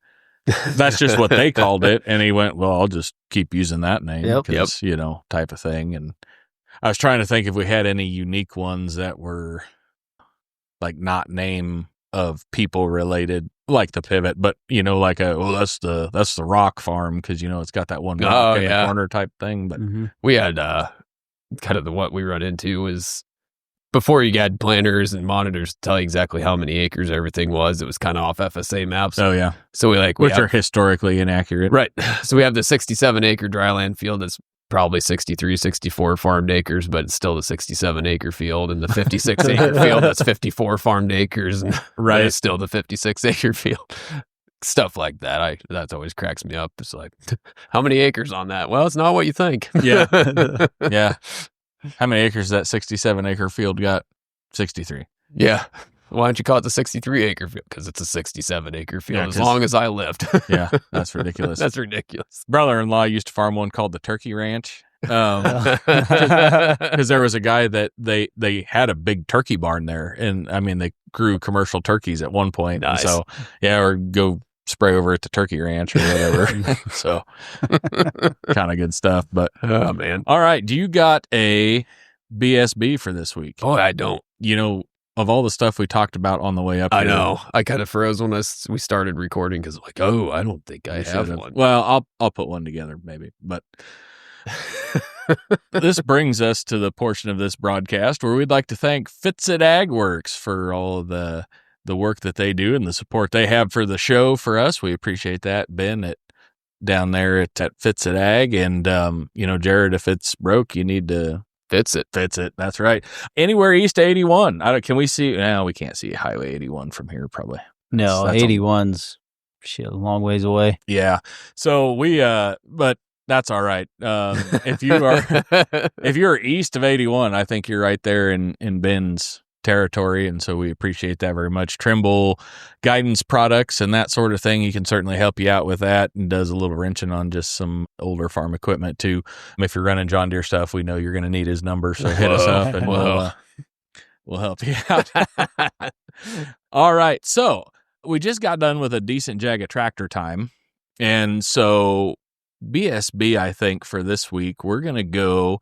That's just what they called it. And he went, well, I'll just keep using that name. Yep. Because, type of thing. And I was trying to think if we had any unique ones that were like not name of people related, like the pivot, but that's the rock farm because it's got that one rock in the corner type thing. But we had kind of what we run into was before you had planners and monitors to tell you exactly how many acres everything was. It was kind of off FSA maps. Oh yeah, so which are historically inaccurate, right? So we have the 67 acre dryland field that's probably 63, 64 farmed acres, but it's still the 67 acre field, and the 56 acre field that's 54 farmed acres, and right, it's still the 56 acre field. Stuff like that. That always cracks me up. It's like, how many acres on that? Well, it's not what you think. Yeah. Yeah. How many acres that 67 acre field got? 63. Yeah. Why don't you call it the 63 acre field? Because it's a 67 acre field as long as I lived. Yeah, that's ridiculous. That's ridiculous. Brother-in-law used to farm one called the Turkey Ranch. Because there was a guy that they had a big turkey barn there, and I mean they grew commercial turkeys at one point. Nice. So or go spray over at the Turkey Ranch or whatever. So kind of good stuff. But oh man, all right. Do you got a BSB for this week? Oh, I don't. Of all the stuff we talked about on the way up, I know I kind of froze when we started recording because I don't think I have one. Well, I'll put one together maybe, but. This brings us to the portion of this broadcast where we'd like to thank Fitsit Ag Works for all of the work that they do and the support they have for the show for us. We appreciate that, Ben, down there at Fitsit Ag. And, Jared, if it's broke, you need to fix it. That's right. Anywhere east of 81. Can we see? No, we can't see Highway 81 from here, probably. No, 81's a long ways away. Yeah. So but that's all right. If you're east of 81, I think you're right there in Ben's territory, and so we appreciate that very much. Trimble guidance products and that sort of thing, he can certainly help you out with that, and does a little wrenching on just some older farm equipment too. If you're running John Deere stuff, we know you're going to need his number, so hit us up and we'll help you out. All right, so we just got done with a decent jag of tractor time, and so BSB, I think, for this week, we're going to go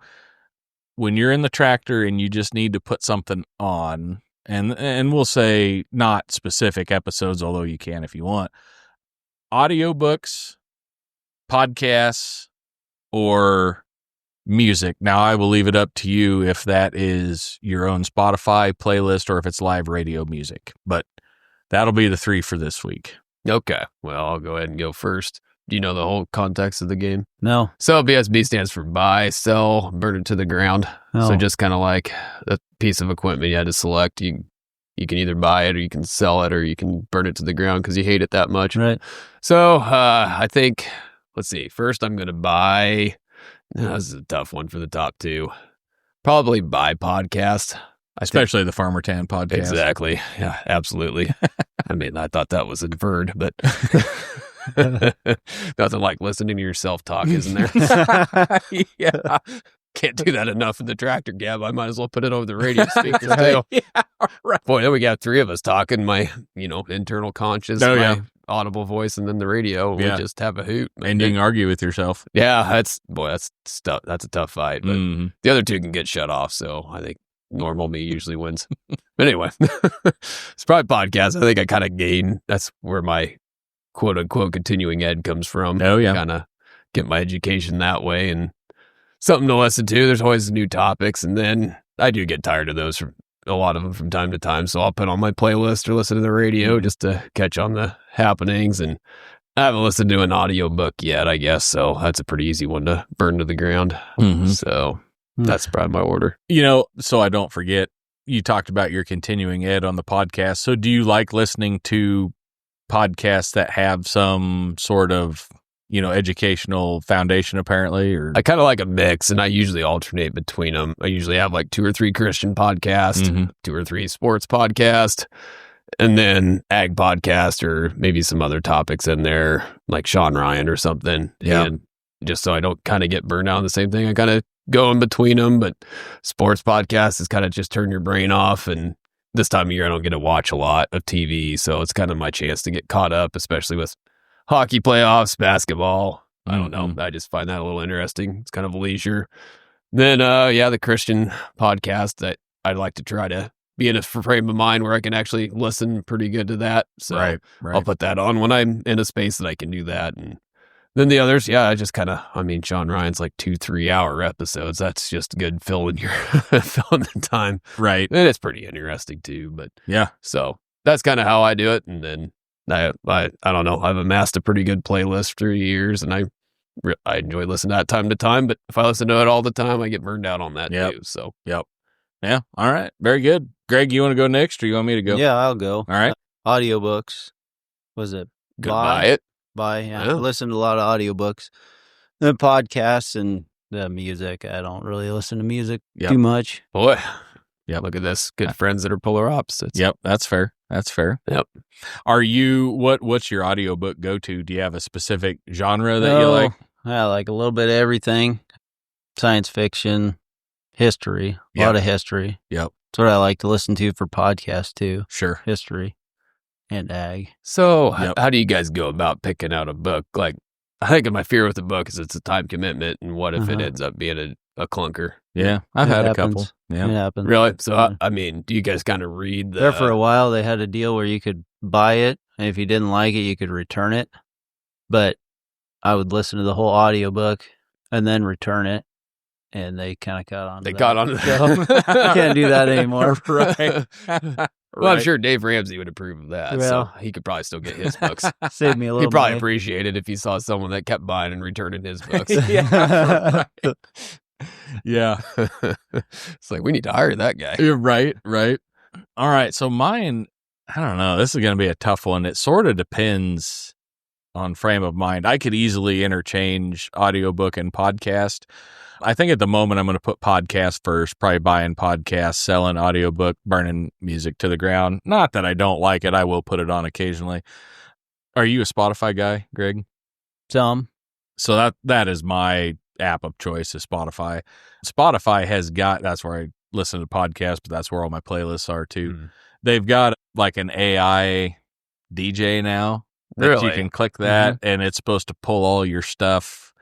when you're in the tractor and you just need to put something on, and we'll say not specific episodes, although you can if you want, audiobooks, podcasts, or music. Now, I will leave it up to you if that is your own Spotify playlist or if it's live radio music, but that'll be the 3 for this week. Okay. Well, I'll go ahead and go first. Do you know the whole context of the game? No. So BSB stands for buy, sell, burn it to the ground. Oh. So just kind of like a piece of equipment you had to select. You can either buy it or you can sell it or you can burn it to the ground because you hate it that much. Right. So I think, let's see. First, I'm going to buy. This is a tough one for the top 2. Probably buy podcast. Especially the Farmer Tan podcast. Exactly. Yeah, absolutely. I mean, I thought that was inferred, but... Nothing like listening to yourself talk, isn't there? Yeah. Can't do that enough in the tractor gab. I might as well put it over the radio speakers too. Yeah, right. Boy, then we got 3 of us talking, my, internal conscious, my audible voice, and then the radio. We just have a hoot. And you can argue with yourself. Yeah, that's a tough fight. But the other 2 can get shut off, so I think normal me usually wins. But anyway, it's probably podcast. I think I kind of gain. That's where my quote unquote continuing ed comes from. Oh yeah. Kind of get my education that way and something to listen to. There's always new topics. And then I do get tired of those, from a lot of them from time to time. So I'll put on my playlist or listen to the radio just to catch on the happenings. And I haven't listened to an audiobook yet, I guess. So that's a pretty easy one to burn to the ground. So that's probably my order. So I don't forget, you talked about your continuing ed on the podcast. So do you like listening to podcasts that have some sort of, educational foundation apparently? Or I kind of like a mix, and I usually alternate between them. I usually have like 2 or 3 Christian podcasts, 2 or 3 sports podcasts, and then ag podcast or maybe some other topics in there, like Sean Ryan or something. Yeah. And just so I don't kind of get burned out on the same thing, I kind of go in between them. But sports podcast is kind of just turn your brain off. And this time of year, I don't get to watch a lot of TV. So it's kind of my chance to get caught up, especially with hockey playoffs, basketball. I don't know. I just find that a little interesting. It's kind of a leisure. Then, the Christian podcast that I'd like to try to be in a frame of mind where I can actually listen pretty good to that. So right. I'll put that on when I'm in a space that I can do that. And then the others, I just kind of, Sean Ryan's like 2-3 hour episodes. That's just good filling the time. Right. And it's pretty interesting too. But yeah, so that's kind of how I do it. And then I don't know, I've amassed a pretty good playlist through the years, and I enjoy listening to that time to time. But if I listen to it all the time, I get burned out on that too. So, yeah. All right. Very good. Greg, you want to go next or you want me to go? Yeah, I'll go. All right. Audiobooks. Was it? Buy it. Yeah. I listen to a lot of audiobooks. The podcasts and the music. I don't really listen to music too much. Boy. Yeah. Look at this. Good friends that are polar opposites. Yep. That's fair. Yep. Are you, what's your audiobook go to? Do you have a specific genre that you like? I like a little bit of everything. Science fiction, history, a lot of history. Yep. That's what I like to listen to for podcasts too. Sure. History and ag. So how do you guys go about picking out a book? Like, I think my fear with the book is it's a time commitment, and what if it ends up being a clunker? Yeah, I've had a couple. Yeah, it happens. Really? So do you guys kind of read there for a while? They had a deal where you could buy it, and if you didn't like it, you could return it. But I would listen to the whole audiobook and then return it, and they kind of got on. They got on. I can't do that anymore. Right. Well, I'm sure Dave Ramsey would approve of that. So he could probably still get his books. Save me a little. He'd probably money. Appreciate it if he saw someone that kept buying and returning his books. Yeah. Right. Yeah. It's like, we need to hire that guy. You're right. All right. So mine, I don't know. This is going to be a tough one. It sort of depends on frame of mind. I could easily interchange audiobook and podcast. I think at the moment I'm going to put podcast first, probably buying podcasts, selling audiobook, burning music to the ground. Not that I don't like it. I will put it on occasionally. Are you a Spotify guy, Greg? Some. So that is my app of choice is Spotify. Spotify has got, that's where I listen to podcasts, but that's where all my playlists are too. They've got like an AI DJ now that you can click that and it's supposed to pull all your stuff,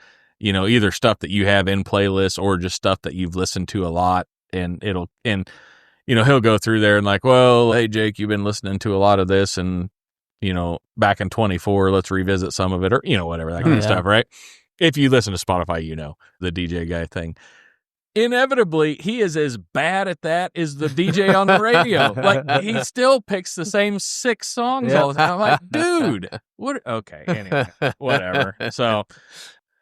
either stuff that you have in playlists or just stuff that you've listened to a lot, and he'll go through there and like, well, hey Jake, you've been listening to a lot of this, and back in 24, let's revisit some of it, or whatever, that kind of stuff, right? If you listen to Spotify, the DJ guy thing. Inevitably, he is as bad at that as the DJ on the radio. Like, he still picks the same 6 songs all the time. I'm like, dude, what? Okay, anyway, whatever. So,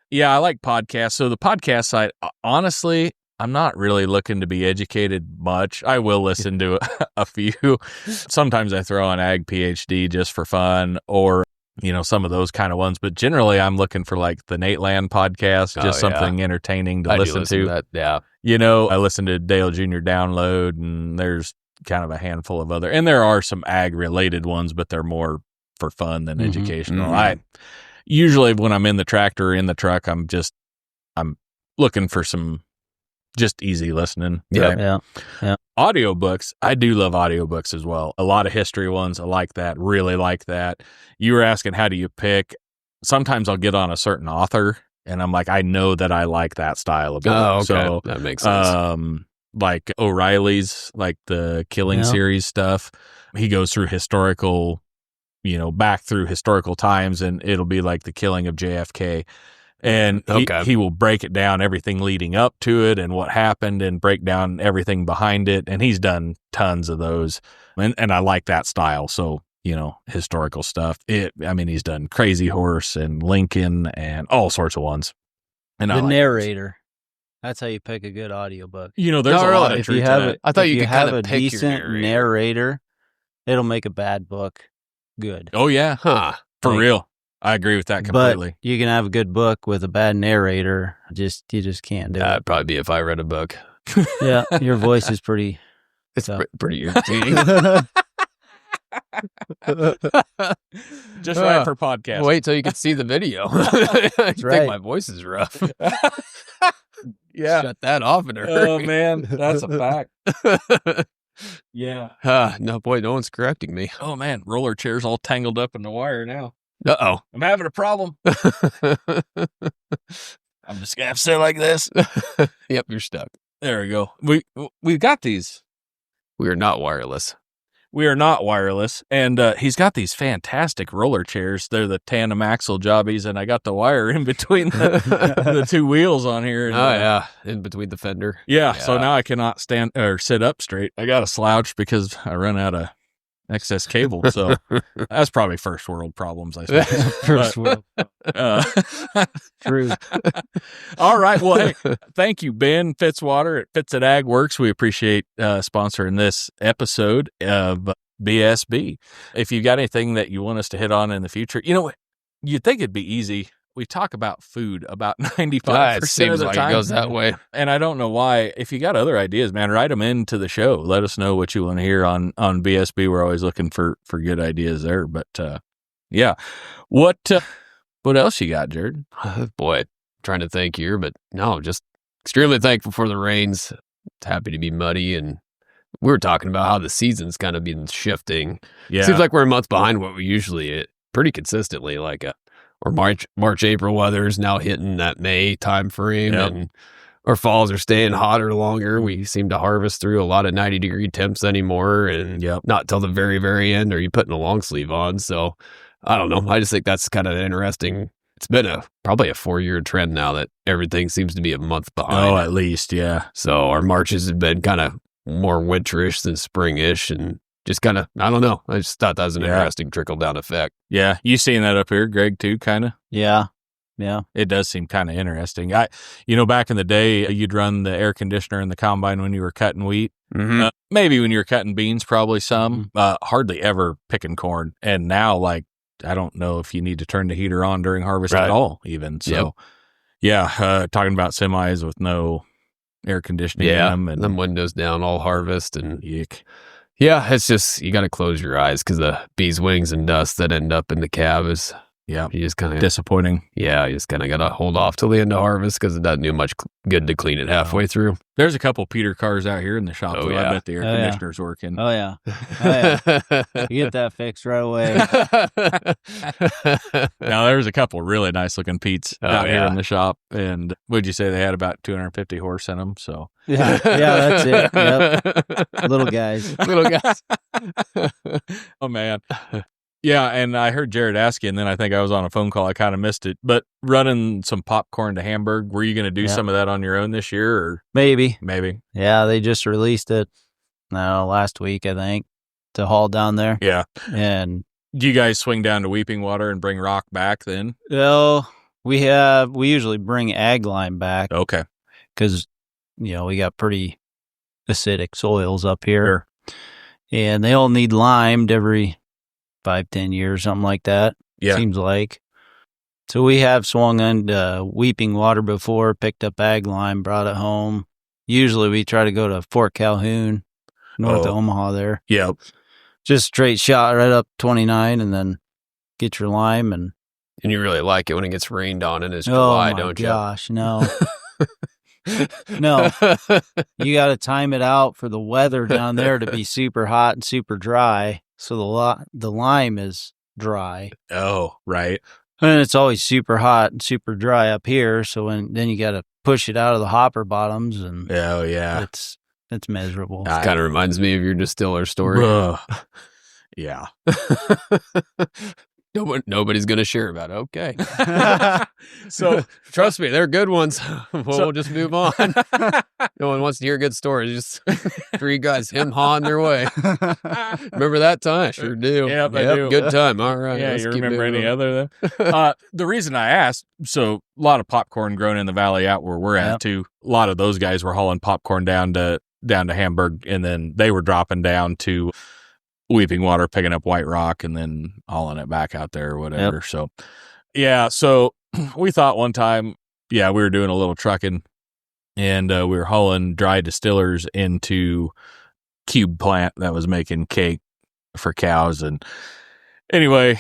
yeah, I like podcasts. So the podcast side, honestly, I'm not really looking to be educated much. I will listen to a few. Sometimes I throw on Ag PhD just for fun, or some of those kind of ones. But generally, I'm looking for like the Nate Land podcast, just something entertaining to listen to. That, yeah. I listen to Dale Jr. Download, and there's kind of a handful of other, and there are some ag related ones, but they're more for fun than educational. I usually, when I'm in the tractor or in the truck, I'm looking for some just easy listening. Yeah. Audiobooks, I do love audiobooks as well. A lot of history ones, I like that, really like that. You were asking, how do you pick? Sometimes I'll get on a certain author, and I'm like, I know that I like that style of book. Oh, okay. So, that makes sense. Like O'Reilly's, like the Killing series stuff. He goes through historical, back through historical times, and it'll be like the killing of JFK. And he will break it down, everything leading up to it and what happened, and break down everything behind it. And he's done tons of those. And I like that style. So, historical stuff. He's done Crazy Horse and Lincoln and all sorts of ones. And the narrator. That's how you pick a good audiobook. You know, there's No, a lot really. of truth to that. I thought if you could have kinda a pick your decent narrator, it'll make a bad book good. Oh, yeah. Huh. For Like- real. I agree with that But completely. you can have a good book with a bad narrator. You just can't do That'd probably be if I read a book. it. Yeah, your voice is pretty. It's So- pretty irritating. Just right for podcast. Wait till you can see the video. I think right. my voice is rough. Yeah. Shut that off in a Oh, hurry. man. That's a fact. Yeah. No, boy, no one's correcting me. Oh, man. Roller chair's all tangled up in the wire now. Uh-oh. I'm having a problem. I'm just going to have to sit like this. Yep, you're stuck. There we go. We've got these. We are not wireless. We are not wireless. And he's got these fantastic roller chairs. They're the tandem axle jobbies, and I got the wire in between the two wheels on here. And, Yeah, in between the fender. Yeah, so Yeah. now I cannot stand or sit up straight. I got to slouch because I run out of excess cable. So that's probably first world problems, I suppose. First world. Uh, True. all right. Well, hey, thank you, Ben Fitzwater at Fitz at Ag Works. We appreciate sponsoring this episode of BSB. If you got anything that you want us to hit on in the future, you know, you'd think it'd be easy. We talk about food about 95% It of seems the like time. it goes that way. And I don't know why. If you got other ideas, man, write them into the show. Let us know what you want to hear on BSB. We're always looking for good ideas there. But yeah, what else you got, Jared? Boy, trying to think here, but no, just extremely thankful for the rains. Happy to be muddy, and we were talking about how the season's kind of been shifting. Yeah, Seems like we're a month behind what we usually pretty consistently, like or March, April weather is now hitting that May time frame, Yep. and our falls are staying hotter longer. We seem to harvest through a lot of 90-degree temps anymore, and Yep. not till the very, very end are you putting a long sleeve on. So I don't know. I just think that's kind of interesting. It's been probably a 4-year trend now that everything seems to be a month behind. oh, at least, yeah. So our Marches have been kind of more winterish than springish, and just kind of, I don't know. I just thought that was an Yeah. interesting trickle-down effect. Yeah, you seeing that up here, Greg, too, kind of? Yeah. It does seem kind of interesting. Back in the day, you'd run the air conditioner in the combine when you were cutting wheat. Mm-hmm. Maybe when you were cutting beans, probably some. Hardly ever picking corn. And now, like, I don't know if you need to turn the heater on during harvest Right. at all, even. So, yeah, talking about semis with no air conditioning in them. And them windows down all harvest, and yuck. yeah, it's just, you got to close your eyes because the bees' wings and dust that end up in the cab is, Yeah, you just kind of, disappointing. you just kind of got to hold off till the end of harvest because it doesn't do much good to clean it halfway through. There's a couple Peter cars out here in the shop, Oh, though. yeah. I bet the air Oh, yeah. conditioner's working. Oh yeah. You get that fixed right away. Now, there's a couple really nice looking Pete's Oh, out here yeah. in the shop. And would you say they had about 250 horse in them? So, Yeah, that's it. Yep. Little guys. Little guys. oh, man. Yeah. And I heard Jared ask you, and then I think I was on a phone call. I kind of missed it. But running some popcorn to Hamburg, were you going to do Yeah. some of that on your own this year? Or Maybe. maybe? Yeah, they just released it last week, I think, to haul down there. Yeah. And Do you guys swing down to Weeping Water and bring rock back then? we usually bring ag lime back Okay. because we got pretty acidic soils up here, and they all need limed every 5-10 years, something like that. Yeah. Seems like. So we have swung into Weeping Water before, picked up ag lime, brought it home. Usually we try to go to Fort Calhoun, north of Omaha there. Yep. Just straight shot right up 29 and then get your lime. And And you really like it when it gets rained on and it's oh July, my don't gosh, no. No. You got to time it out for the weather down there to be super hot and super dry. So the lime is dry. Oh, right. And it's always super hot and super dry up here. So then you got to push it out of the hopper bottoms, and Oh, yeah. it's miserable. I- Kind of reminds me of your distiller story. Ugh. Yeah. Nobody's going to share about it. Okay. So Trust me, they're good ones. We'll just move on. No one wants to hear good stories. Just 3 guys him-hawing their way. Remember that time? I sure do. Yep, I do. Good time. All right. Yeah, let's you keep remember moving any on. other though? The reason I asked, so a lot of popcorn grown in the valley out where we're at too. A lot of those guys were hauling popcorn down to Hamburg, and then they were dropping down to Weeping Water, picking up White Rock, and then hauling it back out there or whatever. So, yeah. So we thought one time, we were doing a little trucking, and we were hauling dry distillers into Cube plant that was making cake for cows. And anyway,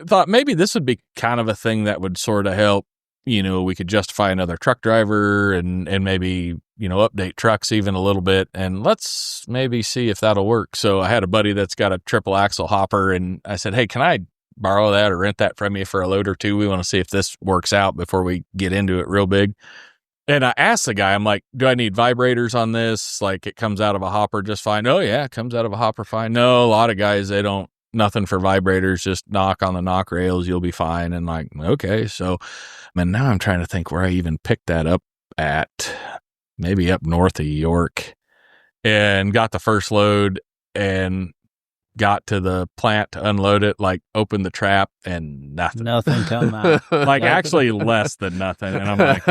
thought maybe this would be kind of a thing that would sort of help. We could justify another truck driver and maybe, update trucks even a little bit, and let's maybe see if that'll work. So I had a buddy that's got a triple axle hopper, and I said, hey, can I borrow that or rent that from you for a load or two? We want to see if this works out before we get into it real big. And I asked the guy, I'm like, do I need vibrators on this? Like, it comes out of a hopper just fine. Oh yeah, it comes out of a hopper fine. No, a lot of guys, they don't, nothing for vibrators, just knock on the knock rails, you'll be fine. And like, okay. So, now I'm trying to think where I even picked that up at, maybe up north of York, and got the first load and got to the plant to unload it, like opened the trap and Nothing come out. like actually less than nothing. And I'm like,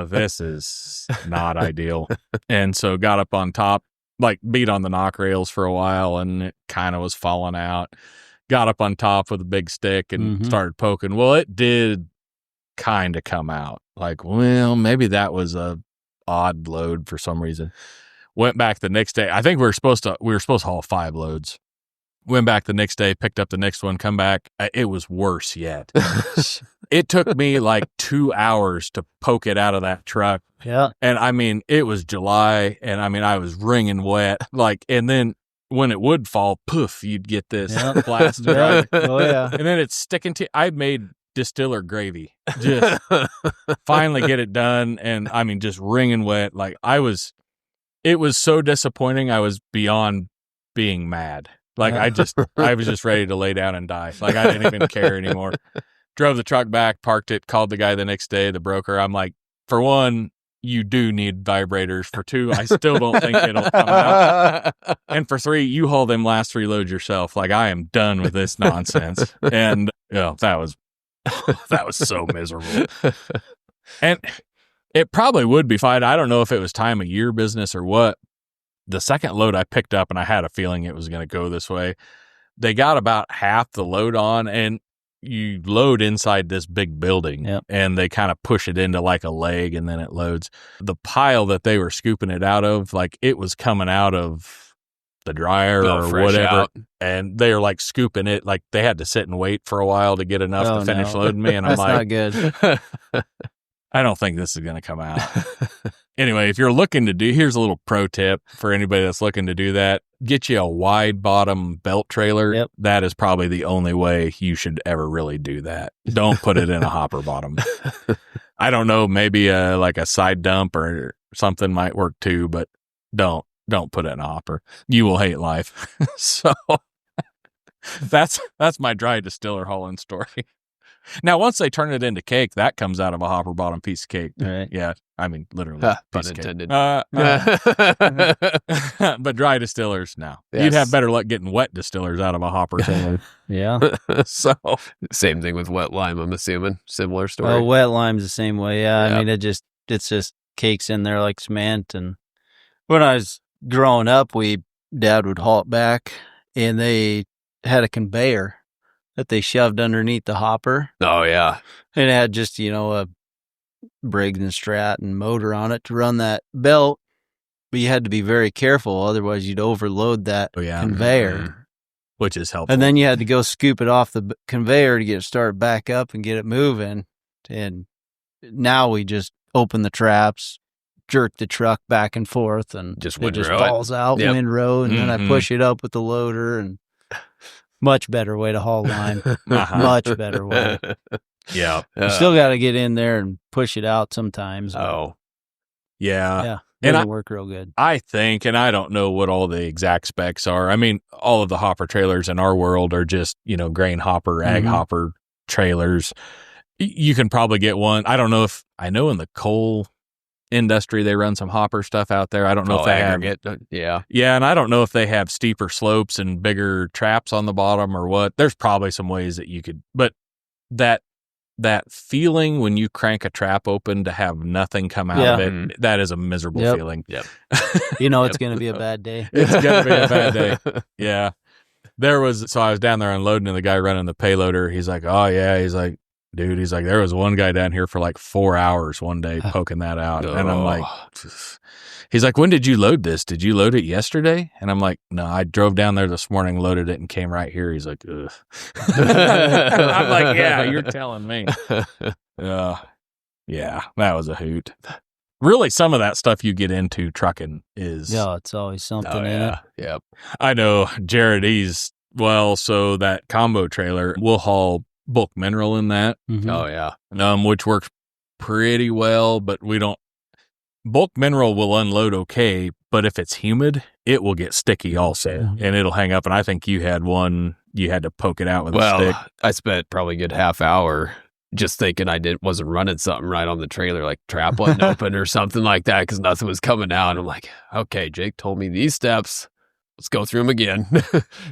this is not ideal. And so got up on top, like beat on the knock rails for a while, and it kind of was falling out. Got up on top with a big stick and started poking. Well, it did kind of come out. Like, well, maybe that was a odd load for some reason. Went back the next day. I think we were supposed to haul 5 loads. Went back the next day, picked up the next one, come back. It was worse yet. It took me like 2 hours to poke it out of that truck. Yeah. And it was July, and I was wringing wet. Like, and then when it would fall, poof, you'd get this blast. Yeah. Oh yeah. And then it's sticking to, I made distiller gravy. Just finally get it done. And just wringing wet. Like it was so disappointing. I was beyond being mad. Like I was just ready to lay down and die. Like I didn't even care anymore. Drove the truck back, parked it, called the guy the next day, the broker. I'm like, for one, you do need vibrators. For 2, I still don't think it'll come out. And for 3, you haul them last 3 loads yourself. Like I am done with this nonsense. And that was so miserable. And it probably would be fine. I don't know if it was time of year business or what. The second load I picked up, and I had a feeling it was going to go this way. They got about half the load on, and you load inside this big building, and they kind of push it into like a leg, and then it loads. The pile that they were scooping it out of, like it was coming out of the dryer or whatever, out. And they were like scooping it, like they had to sit and wait for a while to get enough to finish loading me. And I'm That's like, not good. I don't think this is going to come out. Anyway, if you're looking to here's a little pro tip for anybody that's looking to do that. Get you a wide bottom belt trailer. Yep. That is probably the only way you should ever really do that. Don't put it in a hopper bottom. I don't know, maybe like a side dump or something might work too, but don't put it in a hopper. You will hate life. So that's my dry distiller hauling story. Now, once they turn it into cake, that comes out of a hopper bottom piece of cake. Right. Yeah. Literally. Pun piece of intended. cake. But dry distillers, no. Yes. You'd have better luck getting wet distillers out of a hopper. Yeah. So Same thing with wet lime, I'm assuming. Similar story. Well, wet lime's the same way. Yeah. Yeah. It's just cakes in there like cement. And when I was growing up, Dad would haul it back, and they had a conveyor that they shoved underneath the hopper. Oh, yeah. And it had just, a Briggs and Stratton motor on it to run that belt. But you had to be very careful. Otherwise, you'd overload that conveyor. Which is helpful. And then you had to go scoop it off the conveyor to get it started back up and get it moving. And now we just open the traps, jerk the truck back and forth, and it just falls out windrow. And then I push it up with the loader, and much better way to haul lime. Much better way. Yeah. You still got to get in there and push it out sometimes. Oh. Yeah. Yeah. And Doesn't work real good. I think, and I don't know what all the exact specs are. All of the hopper trailers in our world are just, grain hopper, ag hopper trailers. You can probably get one. I don't know I know in the coal industry they run some hopper stuff out there. I don't know if they aggregate. Yeah, and I don't know if they have steeper slopes and bigger traps on the bottom or what. There's probably some ways that you could, but that feeling when you crank a trap open to have nothing come out of it, that is a miserable feeling. Yep. It's going to be a bad day. It's going to be a bad day. Yeah. So I was down there unloading, and the guy running the payloader, he's like, oh yeah, he's like, dude, he's like, there was one guy down here for like 4 hours one day poking that out. And I'm like, he's like, when did you load this? Did you load it yesterday? And I'm like, no, I drove down there this morning, loaded it, and came right here. He's like, ugh. I'm like, yeah, you're telling me. Yeah, that was a hoot. Really, some of that stuff you get into trucking is... Yeah, it's always something in it. Yep. I know Jared, so that combo trailer will haul bulk mineral in that. Mm-hmm. Oh, yeah. Which works pretty well, but bulk mineral will unload okay, but if it's humid, it will get sticky also, and it'll hang up. And I think you had one, you had to poke it out with a stick. I spent probably a good half hour just thinking I wasn't running something right on the trailer, like trap wasn't open or something like that, because nothing was coming out. And I'm like, okay, Jake told me these steps. Let's go through them again.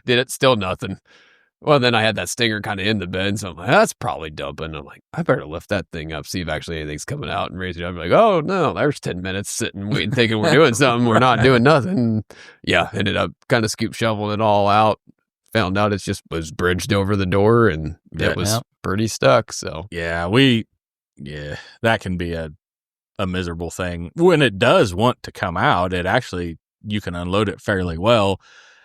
Did it, still nothing. Well, then I had that stinger kind of in the bed, so I'm like, that's probably dumping. I'm like, I better lift that thing up, see if actually anything's coming out, and raise it up. I'm like, oh, no, there's 10 minutes sitting, waiting, thinking we're doing something. We're not doing nothing. Yeah, ended up kind of scoop shoveling it all out. Found out it just was bridged over the door, and it was pretty stuck. So yeah, that can be a miserable thing. When it does want to come out, you can unload it fairly well,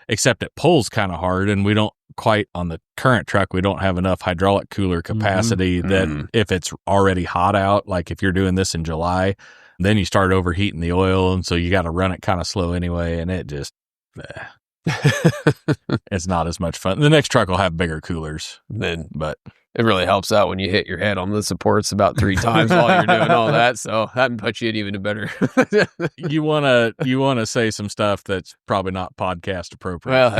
except it pulls kind of hard, and we don't quite, on the current truck, we don't have enough hydraulic cooler capacity that if it's already hot out, like if you're doing this in July, then you start overheating the oil, and so you got to run it kind of slow anyway, and it just it's not as much fun. The next truck will have bigger coolers but it really helps out when you hit your head on the supports about 3 times while you're doing all that. So that puts you in even better. You wanna say some stuff that's probably not podcast appropriate. Well,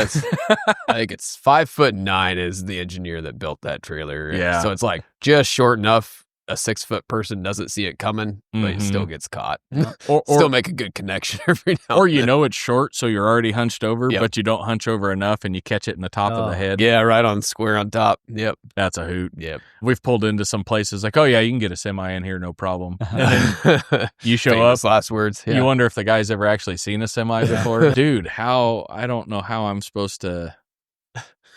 I think it's 5'9" is the engineer that built that trailer. Yeah. So it's like just short enough a 6-foot person doesn't see it coming, but it still gets caught. Or still make a good connection every now or and then. It's short, so you're already hunched over, but you don't hunch over enough, and you catch it in the top of the head. Yeah, right on square on top. Yep. That's a hoot. Yep. We've pulled into some places like, oh yeah, you can get a semi in here, no problem. And then you show Famous up. last words. Yeah. You wonder if the guy's ever actually seen a semi before. Dude, I don't know how I'm supposed to...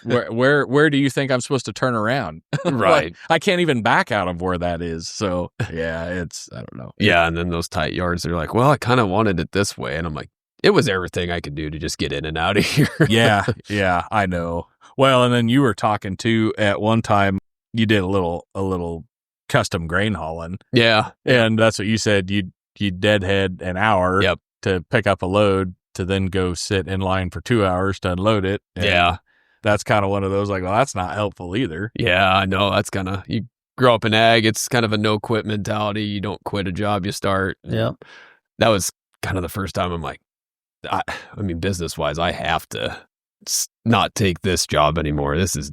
Where do you think I'm supposed to turn around? Right. Like, I can't even back out of where that is. So yeah, I don't know. Yeah. And then those tight yards, they're like, well, I kind of wanted it this way. And I'm like, it was everything I could do to just get in and out of here. Yeah, I know. Well, and then you were talking too at one time, you did a little custom grain hauling. Yeah. And that's what you said. You deadhead an hour to pick up a load to then go sit in line for 2 hours to unload it. And that's kind of one of those like, well, that's not helpful either. Yeah, I know. That's kind of, you grow up in ag, it's kind of a no quit mentality. You don't quit a job, you start. Yeah. That was kind of the first time I'm like, I mean, business wise, I have to not take this job anymore. This is,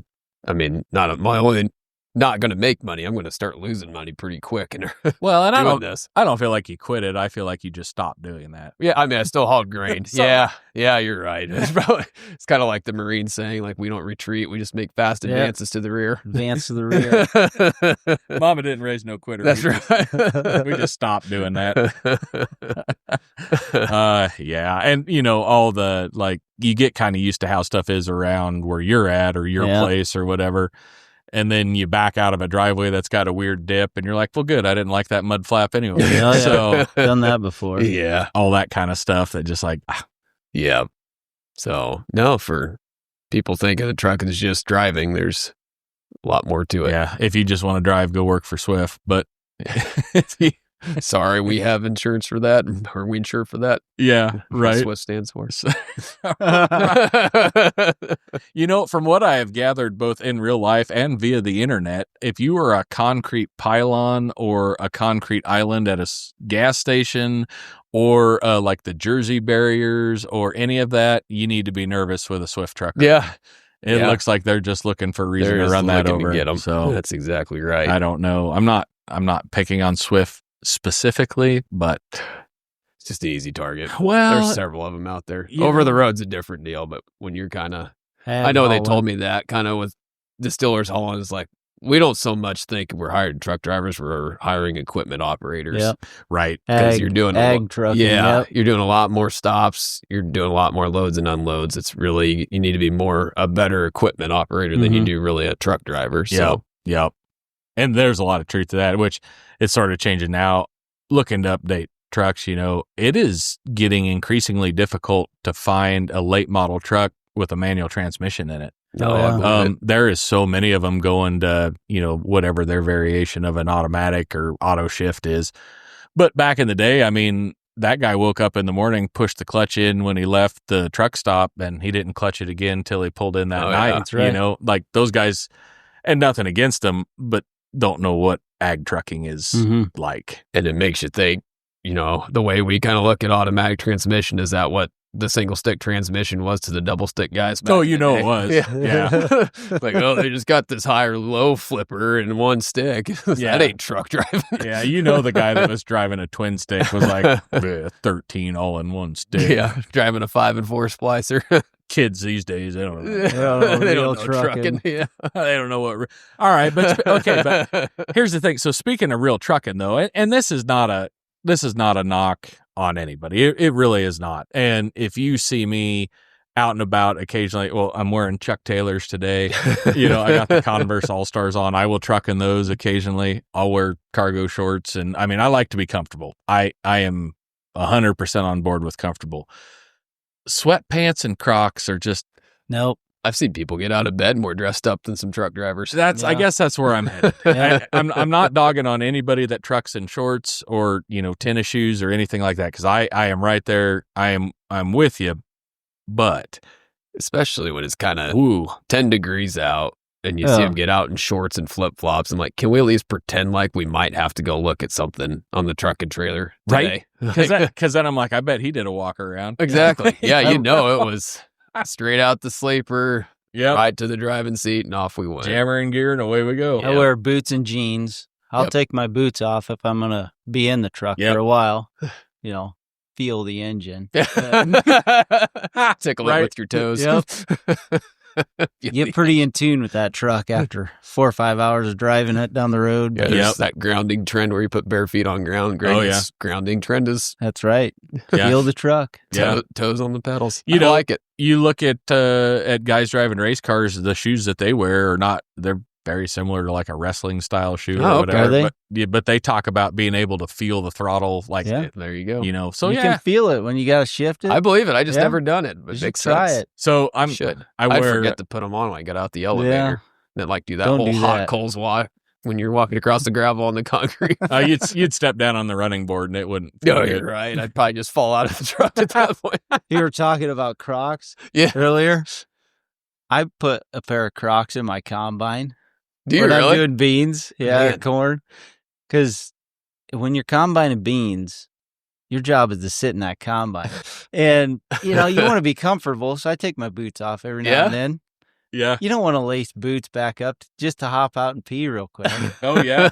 not going to make money. I'm going to start losing money pretty quick. And well, and I don't feel like you quit it. I feel like you just stopped doing that. Yeah, I mean, I still hauled grain. Yeah, you're right. It's kind of like the Marines saying, like, we don't retreat. We just make fast advances to the rear. Advance to the rear. Mama didn't raise no quitter. That's right. We just stopped doing that. Yeah. And, all the, like, you get kind of used to how stuff is around where you're at or your place or whatever. And then you back out of a driveway that's got a weird dip, and you're like, well, good. I didn't like that mud flap anyway. So done that before. Yeah. All that kind of stuff that just like, Yeah. So, no, for people thinking a truck is just driving, there's a lot more to it. Yeah. If you just want to drive, go work for Swift. But sorry, we have insurance for that. Are we insured for that? Yeah, right. That's what stands for. From what I have gathered, both in real life and via the internet, if you are a concrete pylon or a concrete island at a gas station or like the Jersey barriers or any of that, you need to be nervous with a Swift trucker. Yeah. It looks like they're just looking for a reason to run that over. Get 'em. So that's exactly right. I don't know. I'm not picking on Swift specifically, but it's just an easy target. Well, there's several of them out there. Over the road's a different deal, but when you're kind of, I know they told me that kind of with distillers hauling is like, we don't so much think we're hiring truck drivers, we're hiring equipment operators. Yep. Right. Because you're doing trucking. Yeah. You're doing a lot more stops. You're doing a lot more loads and unloads. It's really, you need to be a better equipment operator than you do really a truck driver. So, Yep. And there's a lot of truth to that, which it's sort of changing now. Looking to update trucks, it is getting increasingly difficult to find a late model truck with a manual transmission in it. There is so many of them going to, whatever their variation of an automatic or auto shift is. But back in the day, I mean, that guy woke up in the morning, pushed the clutch in when he left the truck stop, and he didn't clutch it again until he pulled in that night. That's right. Like those guys, and nothing against them, but don't know what ag trucking is like. And it makes you think, the way we kind of look at automatic transmission, is that what the single stick transmission was to the double stick guys back it was. Yeah. Like, they just got this high or low flipper and one stick. That ain't truck driving. Yeah, the guy that was driving a twin stick was like 13 all in one stick. Yeah, driving a 5 and 4 splicer. Kids these days, they don't know. They don't know trucking. Yeah. They don't know what. All right, but okay, but here's the thing. So speaking of real trucking though, and this is not a knock on anybody. It really is not. And if you see me out and about occasionally, well, I'm wearing Chuck Taylors today. I got the Converse All-Stars on. I will truck in those occasionally. I'll wear cargo shorts. And I mean, I like to be comfortable. I am 100% on board with comfortable. Sweatpants and Crocs are just... Nope. I've seen people get out of bed more dressed up than some truck drivers. I guess that's where I'm headed. I'm not dogging on anybody that trucks in shorts or, tennis shoes or anything like that, because I am right there. I'm with you. But especially when it's kind of 10 degrees out and you see them get out in shorts and flip-flops, I'm like, can we at least pretend like we might have to go look at something on the truck and trailer today? Right? Because then I'm like, I bet he did a walk around. Exactly. Yeah, it was... straight out the sleeper, right to the driving seat, and off we went. Jammer and gear, and away we go. I wear boots and jeans. I'll take my boots off if I'm going to be in the truck for a while. Feel the engine. Tickle it with your toes. Yep. Get pretty in tune with that truck after 4 or 5 hours of driving it down the road. Yeah, there's that grounding trend where you put bare feet on ground. Greg's grounding trend is... That's right. Feel the truck. Toes on the pedals. I like it. You look at guys driving race cars, the shoes that they wear are not... They're very similar to like a wrestling style shoe or whatever. Are they? But they talk about being able to feel the throttle. Like, there you go. So you can feel it when you got to shift it. I believe it. I just never done it. But you try sense. it. So I forget to put them on when I get out the elevator. Yeah. Then do that whole hot coals walk when you're walking across the gravel on the concrete. You'd step down on the running board and it wouldn't. You're right. I'd probably just fall out of the truck at that point. You were talking about Crocs earlier. I put a pair of Crocs in my combine. Do you when really? I'm doing beans, corn. Because when you're combining beans, your job is to sit in that combine. And, you want to be comfortable, so I take my boots off every now and then. Yeah. You don't want to lace boots back up just to hop out and pee real quick. Oh, yeah.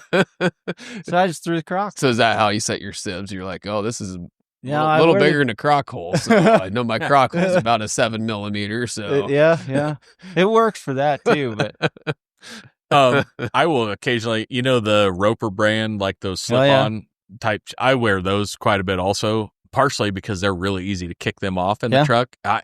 So I just threw the Crocs. So is that how you set your sibs? You're like, oh, this is a little bigger than a croc hole. So I know my croc hole is about a 7 millimeter. So yeah. It works for that, too, but... I will occasionally, the Roper brand, like those slip-on type. I wear those quite a bit also, partially because they're really easy to kick them off in the truck. I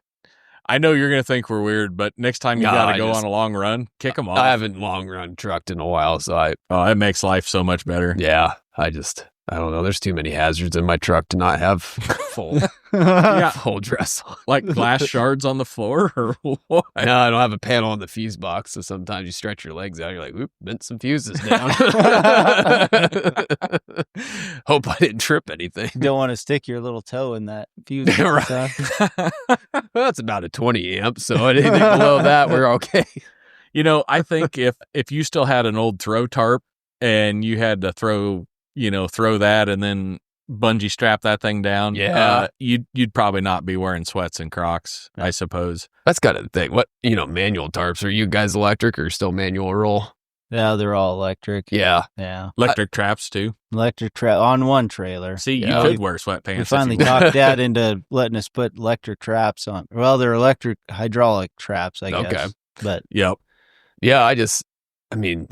know you're going to think we're weird, but next time you got to go on a long run, kick them off. I haven't long run trucked in a while, so it makes life so much better. Yeah, I don't know. There's too many hazards in my truck to not have full dress on. Like glass shards on the floor or what? No, I don't have a panel on the fuse box, so sometimes you stretch your legs out. You're like, oop, bent some fuses down. Hope I didn't trip anything. You don't want to stick your little toe in that fuse. Right. That's about a 20 amp, so anything below that, we're okay. I think if you still had an old throw tarp and you had to throw that and then bungee strap that thing down, Yeah. you'd probably not be wearing sweats and Crocs, I suppose. That's kind of the thing. What, manual tarps, are you guys electric or still manual roll? Yeah, they're all electric. Yeah. Yeah. Electric traps too. Electric trap on one trailer. See, Yeah. you could wear sweatpants. We finally talked Dad into letting us put electric traps on. Well, they're electric hydraulic traps, I guess. Okay. But Yep. Yeah,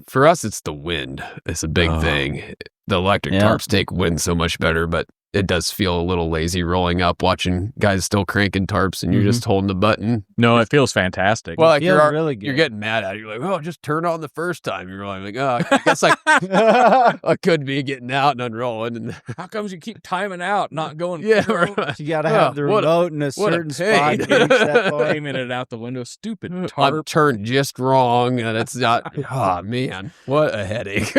for us, it's the wind. It's a big thing. The electric tarps take wind so much better, but it does feel a little lazy rolling up, watching guys still cranking tarps, and you're just holding the button. No, it feels fantastic. Well, like feels really good. you're getting mad at it. You're like, oh, just turn on the first time. You're like, oh, I guess I could be getting out and unrolling. And how comes you keep timing out, not going? yeah, through? right. you got to have the remote in a certain spot. pain. to reach that far. Aiming it out the window. Stupid I'm tarp. turned just wrong, and it's not. Oh man, what a headache!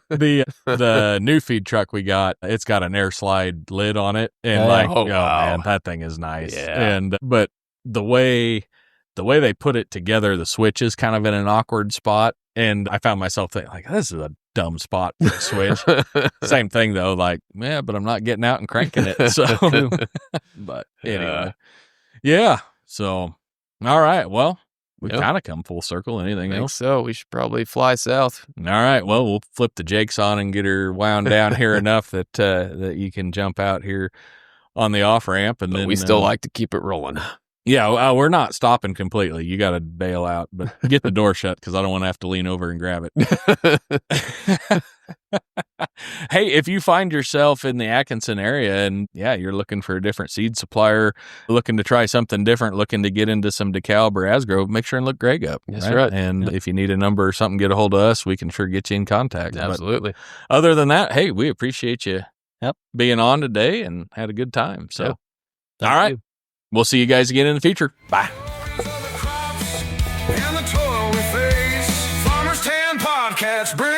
The new feed truck we got, it's got an air slide lid on it, and wow. man, that thing is nice. Yeah. But the way they put it together, the switch is kind of in an awkward spot, and I found myself thinking, like, this is a dumb spot for a switch. Same thing though, like, yeah, but I'm not getting out and cranking it. So, but anyway, yeah. So, all right, well. We kind of come full circle. Anything else? So we should probably fly south. All right. Well, we'll flip the Jakes on and get her wound down here enough that you can jump out here on the off ramp, and But then we still like to keep it rolling. Yeah, we're not stopping completely. You got to bail out, but get the door shut because I don't want to have to lean over and grab it. Hey, if you find yourself in the Atkinson area and you're looking for a different seed supplier, looking to try something different, looking to get into some DeKalb or Asgrove, make sure and look Greg up. That's right. And if you need a number or something, get a hold of us. We can sure get you in contact. Absolutely. But other than that, hey, we appreciate you being on today and had a good time. So, all right. We'll see you guys again in the future. Bye. And the toil we face, Farmers 10 Podcasts bring